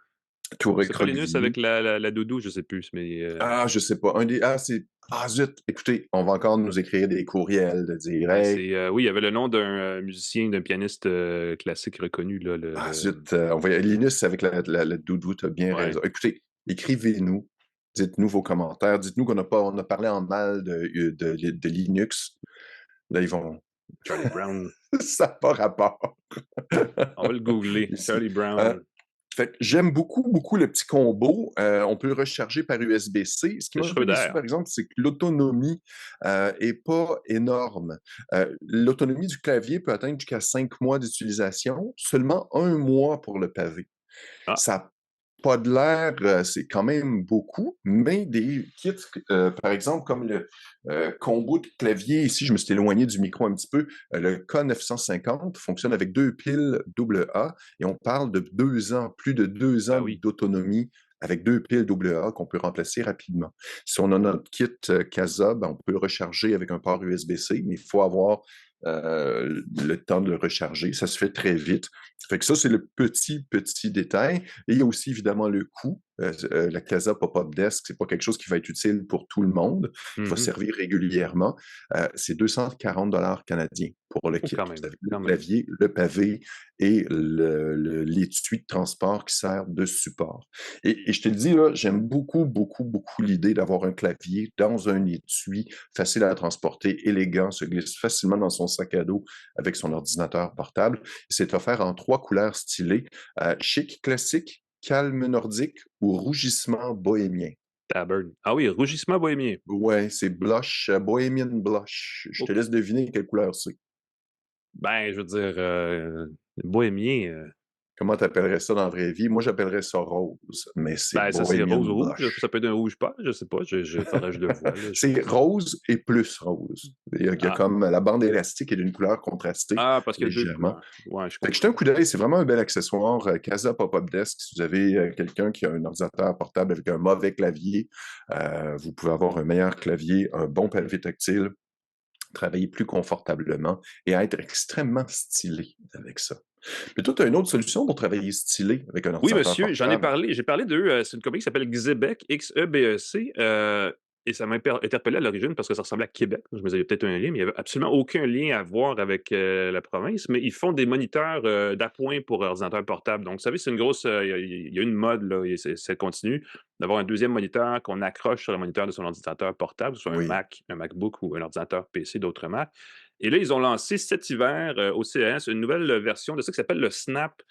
tout C'est pas Linus recroquevillé. avec la doudou, je sais plus, mais Ah, je sais pas. Ah, zut! Écoutez, on va encore nous écrire des courriels de dire, ben, hey, oui, il y avait le nom d'un musicien, d'un pianiste classique reconnu, là, ah, zut, on va Linus avec la doudou, t'as bien ouais, raison. Écoutez, écrivez-nous, dites-nous vos commentaires, dites-nous on a parlé en mal de Linux. Là, ils vont, Charlie Brown. ça n'a pas rapport On va le googler. ici. Charlie Euh, Brown. Fait que j'aime beaucoup, beaucoup le petit combo. On peut le recharger par USB-C. Ce qui C'est m'a un peu déçu, Schröder. par exemple, c'est que l'autonomie est pas énorme. L'autonomie du clavier peut atteindre jusqu'à 5 mois d'utilisation, seulement 1 mois pour le pavé. Ah, Ça pas de l'air, c'est quand même beaucoup, mais des kits, par exemple, comme le combo de clavier, ici, je me suis éloigné du micro un petit peu, le K950 fonctionne avec 2 piles AA et on parle de 2 ans, plus de 2 Ah ans oui, d'autonomie avec 2 piles AA qu'on peut remplacer rapidement. Si on a notre kit Casa, ben, on peut le recharger avec un port USB-C, mais il faut avoir le temps de le recharger. Ça se fait très vite. Fait que ça, c'est le petit détail. Et il y a aussi évidemment le coût. La Casa Pop-Up Desk, c'est pas quelque chose qui va être utile pour tout le monde. Il va mhm. servir régulièrement. C'est 240 $ canadiens pour le Oh, kit. quand Vous même, avez le quand même. clavier, le pavé et l'étui de transport qui sert de support. Et je te le dis, là, j'aime beaucoup, beaucoup, beaucoup l'idée d'avoir un clavier dans un étui facile à transporter, élégant, se glisse facilement dans son sac à dos avec son ordinateur portable. C'est offert en 3 couleurs stylées, chic classique, calme nordique ou rougissement bohémien. Tabern. Ah oui, rougissement bohémien. Ouais, c'est blush, Bohemian blush. Je te OK. laisse deviner quelle couleur c'est. Ben, je veux dire, bohémien, Comment t'appellerais ça dans la vraie vie? Moi, j'appellerais ça rose, mais c'est ben, ça c'est Bohemian rose ou rouge. Ça blush. peut être un rouge pâle, je sais pas. Faudrait que je le voie, là. C'est rose et plus rose. Il y a Ah. comme la bande élastique est d'une couleur contrastée Ah, parce qu'il y a deux légèrement. couleurs. Ouais, je Fait que jetez un comprends. coup d'œil, c'est vraiment un bel accessoire. Casa Pop-Up Desk, si vous avez quelqu'un qui a un ordinateur portable avec un mauvais clavier, vous pouvez avoir un meilleur clavier, un bon pavé tactile, travailler plus confortablement et être extrêmement stylé avec ça. Mais toi, tu as une autre solution pour travailler stylé avec un Oui, ordinateur monsieur, j'en ai portable? parlé. J'ai parlé d'eux. C'est une compagnie qui s'appelle Xebec, Xebec. Et ça m'a interpellé à l'origine parce que ça ressemblait à Québec. Je me disais, il y a peut-être un lien, mais il n'y avait absolument aucun lien à voir avec la province. Mais ils font des moniteurs d'appoint pour ordinateur portable. Donc, vous savez, c'est une grosse. Il y a une mode, là, et ça continue, d'avoir un deuxième moniteur qu'on accroche sur le moniteur de son ordinateur portable, que ce soit un Oui. Mac, un MacBook ou un ordinateur PC d'autres marques. Et là, ils ont lancé cet hiver au CES une nouvelle version de ça qui s'appelle le Snap,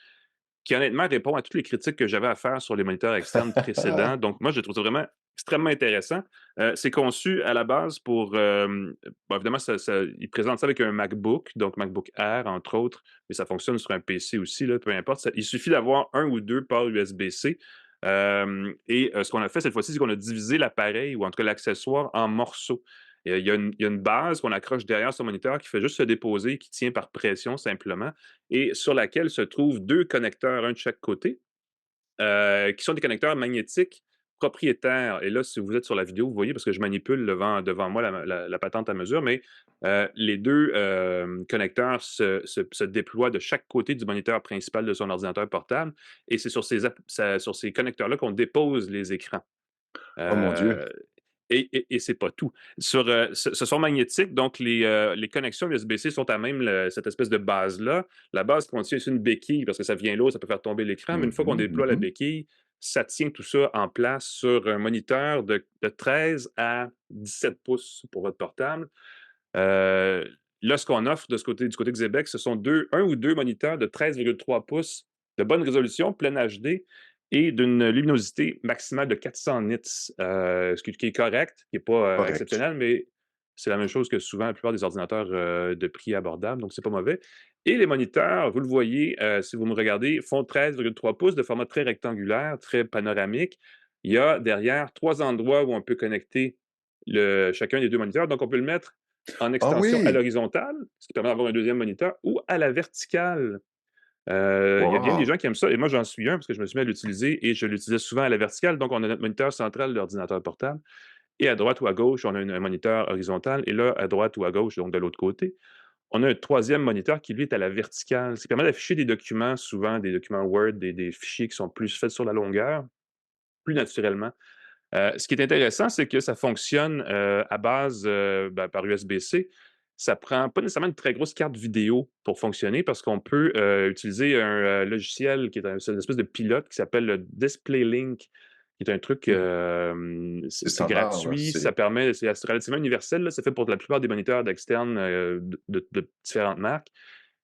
qui honnêtement répond à toutes les critiques que j'avais à faire sur les moniteurs externes précédents. Donc, moi, je trouve ça vraiment extrêmement intéressant. C'est conçu à la base pour. Bon, évidemment, ils présentent ça avec un MacBook, donc MacBook Air, entre autres, mais ça fonctionne sur un PC aussi, là, peu importe. Il suffit d'avoir un ou deux ports USB-C. Ce qu'on a fait cette fois-ci, c'est qu'on a divisé l'appareil, ou en tout cas l'accessoire, en morceaux. Il y a une base qu'on accroche derrière son moniteur qui fait juste se déposer, qui tient par pression simplement, et sur laquelle se trouvent deux connecteurs, un de chaque côté, qui sont des connecteurs magnétiques propriétaires. Et là, si vous êtes sur la vidéo, vous voyez, parce que je manipule devant moi la patente à mesure, mais les deux connecteurs se déploient de chaque côté du moniteur principal de son ordinateur portable. Et c'est sur ces connecteurs-là qu'on dépose les écrans. Oh mon Dieu. Euh, et c'est pas tout. Ce sont magnétiques, donc les connexions USB-C sont à même cette espèce de base-là. La base contient une béquille, parce que ça vient lourd, ça peut faire tomber l'écran, mais une fois qu'on Mhm, déploie la mhm. béquille, ça tient tout ça en place sur un moniteur de 13 à 17 pouces pour votre portable. Euh, Là, ce qu'on offre du côté de Xebec, ce sont un ou deux moniteurs de 13,3 pouces de bonne résolution, plein HD, et d'une luminosité maximale de 400 nits, ce qui est correct, qui n'est pas Correct. exceptionnel, mais c'est la même chose que souvent la plupart des ordinateurs de prix abordable, donc c'est pas mauvais. Et les moniteurs, vous le voyez, si vous me regardez, font 13,3 pouces de format très rectangulaire, très panoramique. Il y a derrière 3 endroits où on peut connecter chacun des deux moniteurs, donc on peut le mettre en Ah extension à oui! l'horizontale, ce qui permet d'avoir un deuxième moniteur, ou à la verticale. Il y a bien des Wow! gens qui aiment ça, et moi j'en suis un parce que je me suis mis à l'utiliser et je l'utilisais souvent à la verticale. Donc, on a notre moniteur central de l'ordinateur portable, et à droite ou à gauche, on a un moniteur horizontal, et là, à droite ou à gauche, donc de l'autre côté, on a un troisième moniteur qui, lui, est à la verticale, ce qui permet d'afficher des documents, souvent des documents Word, des fichiers qui sont plus faits sur la longueur, plus naturellement. Ce qui est intéressant, c'est que ça fonctionne à base par USB-C. Ça prend pas nécessairement une très grosse carte vidéo pour fonctionner parce qu'on peut utiliser un logiciel qui est c'est une espèce de pilote qui s'appelle le Display Link, qui est un truc, C'est c'est standard, là. gratuit, c'est relativement universel, là. C'est fait pour la plupart des moniteurs d'externe de différentes marques.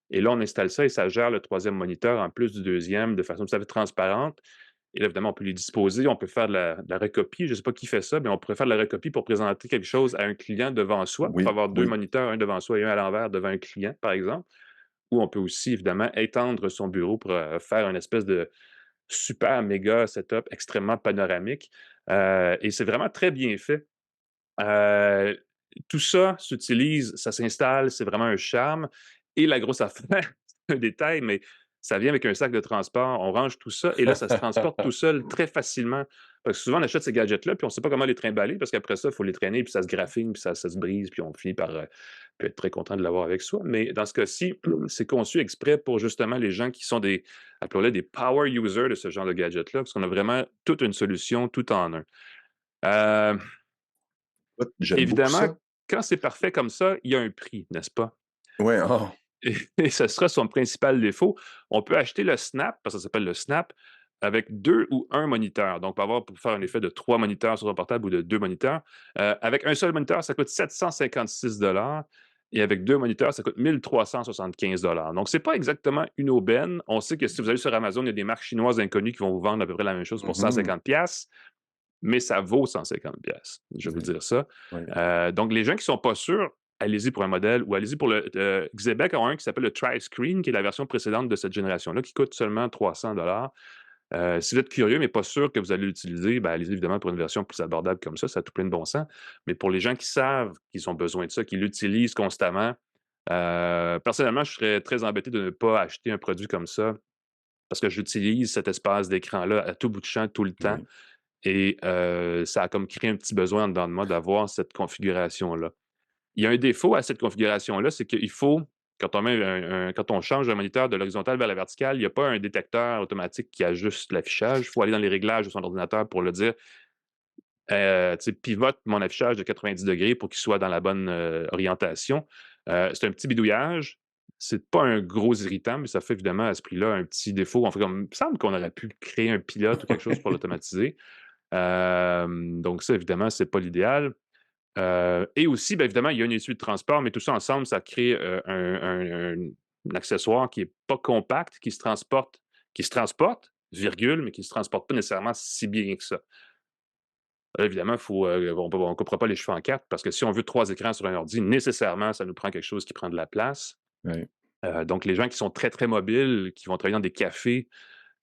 Et là, on installe ça et ça gère le troisième moniteur en plus du deuxième de façon tout à fait transparente. Et là, évidemment, on peut les disposer, on peut faire de la recopie. Je ne sais pas qui fait ça, mais on pourrait faire de la recopie pour présenter quelque chose à un client devant soi, pour Oui, avoir deux oui. moniteurs, un devant soi et un à l'envers devant un client, par exemple. Ou on peut aussi, évidemment, étendre son bureau pour faire une espèce super méga setup extrêmement panoramique et c'est vraiment très bien fait. Tout ça s'utilise, ça s'installe, c'est vraiment un charme. Et la grosse affaire, c'est un détail, mais ça vient avec un sac de transport. On range tout ça et là, ça se transporte tout seul très facilement. Parce que souvent, on achète ces gadgets-là, puis on ne sait pas comment les trimballer parce qu'après ça, il faut les traîner, puis ça se graphine, puis ça se brise, puis on finit par être très content de l'avoir avec soi. Mais dans ce cas-ci, c'est conçu exprès pour justement les gens qui sont appelons-les des power users de ce genre de gadget-là, parce qu'on a vraiment toute une solution tout en un. Euh, J'aime beaucoup Évidemment, ça. quand c'est parfait comme ça, il y a un prix, n'est-ce pas? Ouais, oh, Et ce sera son principal défaut. On peut acheter le Snap, parce que ça s'appelle le Snap, avec 2 ou 1 moniteur. Donc, pour faire un effet de 3 moniteurs sur un portable ou de 2 moniteurs. Avec un seul moniteur, ça coûte 756 et avec 2 moniteurs, ça coûte 1375 Donc, c'est pas exactement une aubaine. On sait que si vous allez sur Amazon, il y a des marques chinoises inconnues qui vont vous vendre à peu près la même chose pour 150 mais ça vaut 150 je vais vous dire ça. ouais. Donc, les gens qui ne sont pas sûrs, allez-y pour un modèle ou allez-y pour le Xebec a un qui s'appelle le Tri-Screen, qui est la version précédente de cette génération-là, qui coûte seulement 300 si vous êtes curieux, mais pas sûr que vous allez l'utiliser, ben, allez-y évidemment pour une version plus abordable comme ça a tout plein de bon sens. Mais pour les gens qui savent qu'ils ont besoin de ça, qui l'utilisent constamment, personnellement, je serais très embêté de ne pas acheter un produit comme ça parce que j'utilise cet espace d'écran-là à tout bout de champ, tout le temps. Oui. Et ça a comme créé un petit besoin en dedans de moi d'avoir cette configuration-là. Il y a un défaut à cette configuration-là, c'est qu'il faut, quand on change un moniteur de l'horizontale vers la verticale, il n'y a pas un détecteur automatique qui ajuste l'affichage. Il faut aller dans les réglages de son ordinateur pour le dire. Pivote mon affichage de 90 degrés pour qu'il soit dans la bonne orientation. C'est un petit bidouillage. C'est pas un gros irritant, mais ça fait évidemment à ce prix-là un petit défaut. Il me semble qu'on aurait pu créer un pilote ou quelque chose pour l'automatiser. Donc ça, évidemment, c'est pas l'idéal. Et aussi, bien évidemment, il y a une étui de transport, mais tout ça ensemble, ça crée un accessoire qui n'est pas compact, qui se transporte, virgule, mais qui ne se transporte pas nécessairement si bien que ça. Là, évidemment, on ne coupera pas les cheveux en quatre parce que si on veut 3 écrans sur un ordi, nécessairement, ça nous prend quelque chose qui prend de la place. Ouais. Donc, les gens qui sont très, très mobiles, qui vont travailler dans des cafés,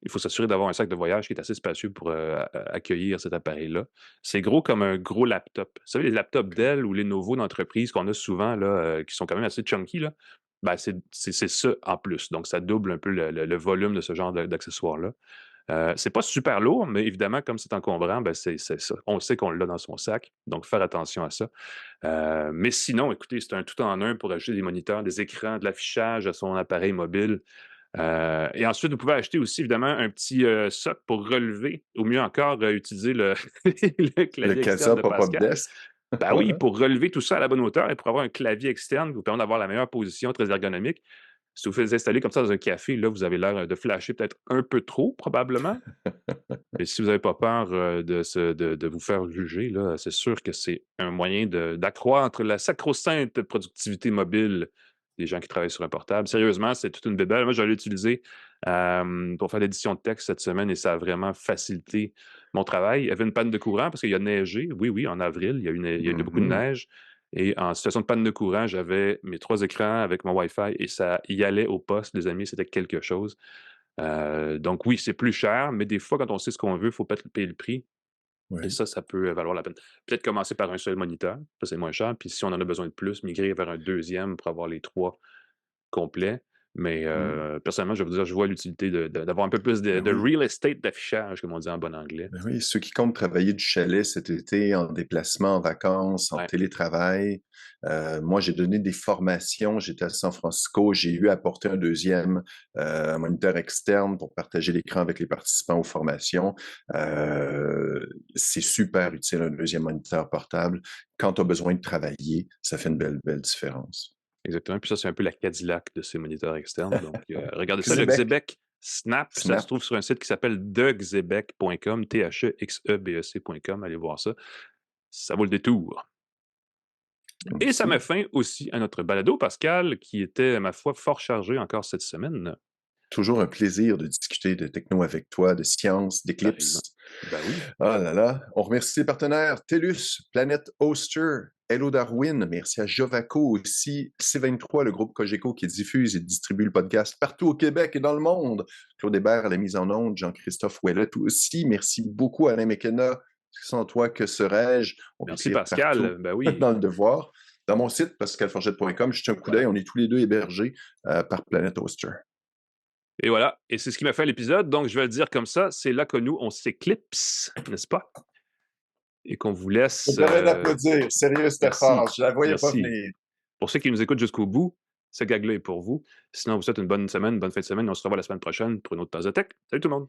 il faut s'assurer d'avoir un sac de voyage qui est assez spacieux pour accueillir cet appareil-là. C'est gros comme un gros laptop. Vous savez, les laptops Dell ou les Lenovo d'entreprise qu'on a souvent, là, qui sont quand même assez chunky, là, ben c'est ça en plus. Donc, ça double un peu le volume de ce genre d'accessoires-là. C'est pas super lourd, mais évidemment, comme c'est encombrant, ben c'est ça. On sait qu'on l'a dans son sac, donc faire attention à ça. Mais sinon, écoutez, c'est un tout en un pour ajouter des moniteurs, des écrans, de l'affichage à son appareil mobile. Et ensuite, vous pouvez acheter aussi, évidemment, un petit socle pour relever, ou mieux encore, utiliser le Le clavier externe CASA de Pop-Up Pascal. Desk. Ben oui, pour relever tout ça à la bonne hauteur et pour avoir un clavier externe qui vous permet d'avoir la meilleure position, très ergonomique. Si vous faites installer comme ça dans un café, là, vous avez l'air de flasher peut-être un peu trop, probablement. Et si vous n'avez pas peur de vous faire juger, là, c'est sûr que c'est un moyen d'accroître la sacro-sainte productivité mobile des gens qui travaillent sur un portable. Sérieusement, c'est toute une bébelle. Moi, je l'ai utilisé pour faire l'édition de texte cette semaine et ça a vraiment facilité mon travail. Il y avait une panne de courant parce qu'il a neigé. Oui, en avril, il y a eu beaucoup de neige. Et en situation de panne de courant, j'avais mes 3 écrans avec mon Wi-Fi et ça y allait au poste, les amis, c'était quelque chose. Donc oui, c'est plus cher, mais des fois, quand on sait ce qu'on veut, il faut peut-être payer le prix. Et Oui. ça peut valoir la peine. Peut-être commencer par un seul moniteur, ça c'est moins cher. Puis si on en a besoin de plus, migrer vers un deuxième pour avoir les 3 complets. Mais personnellement, je vais vous dire, je vois l'utilité d'avoir un peu plus de oui. real estate d'affichage, comme on dit en bon anglais. Ben oui, ceux qui comptent travailler du chalet cet été, en déplacement, en vacances, en Ouais. télétravail. Moi, j'ai donné des formations. J'étais à San Francisco. J'ai eu à apporter un deuxième moniteur externe pour partager l'écran avec les participants aux formations. C'est super utile, un deuxième moniteur portable. Quand tu as besoin de travailler, ça fait une belle, belle différence. Exactement. Puis ça, c'est un peu la Cadillac de ces moniteurs externes. Donc, regardez ça, le Xebec. Xebec Snap. Ça se Snap. trouve sur un site qui s'appelle thexebec.com, thexebec.com. Allez voir ça. Ça vaut le détour. Et ça met fin aussi à notre balado, Pascal, qui était, ma foi, fort chargé encore cette semaine. Toujours un plaisir de discuter de techno avec toi, de science, d'éclipse. Ben oui. Ah là là. On remercie les partenaires TELUS, Planet Oster, Hello Darwin, merci à Jovaco aussi, C23, le groupe Cogeco qui diffuse et distribue le podcast partout au Québec et dans le monde. Claude Hébert à la mise en onde, Jean-Christophe Ouellet aussi. Merci beaucoup Alain McKenna. Sans toi, que serais-je? On peut Merci écrire Pascal, partout ben oui. dans le devoir. Dans mon site, pascalforget.com, jetez un coup d'œil, on est tous les deux hébergés par Planet Hoster. Et voilà, et c'est ce qui m'a fait l'épisode, donc je vais le dire comme ça, c'est là que nous, on s'éclipse, n'est-ce pas? Et qu'on vous laisse... Je devrais d'applaudir, sérieux, c'était merci, fort, je la voyais pas merci. venir. Pour ceux qui nous écoutent jusqu'au bout, ce gag-là est pour vous. Sinon, on vous souhaite une bonne semaine, une bonne fin de semaine, et on se revoit la semaine prochaine pour une autre tasse de tech. Salut tout le monde!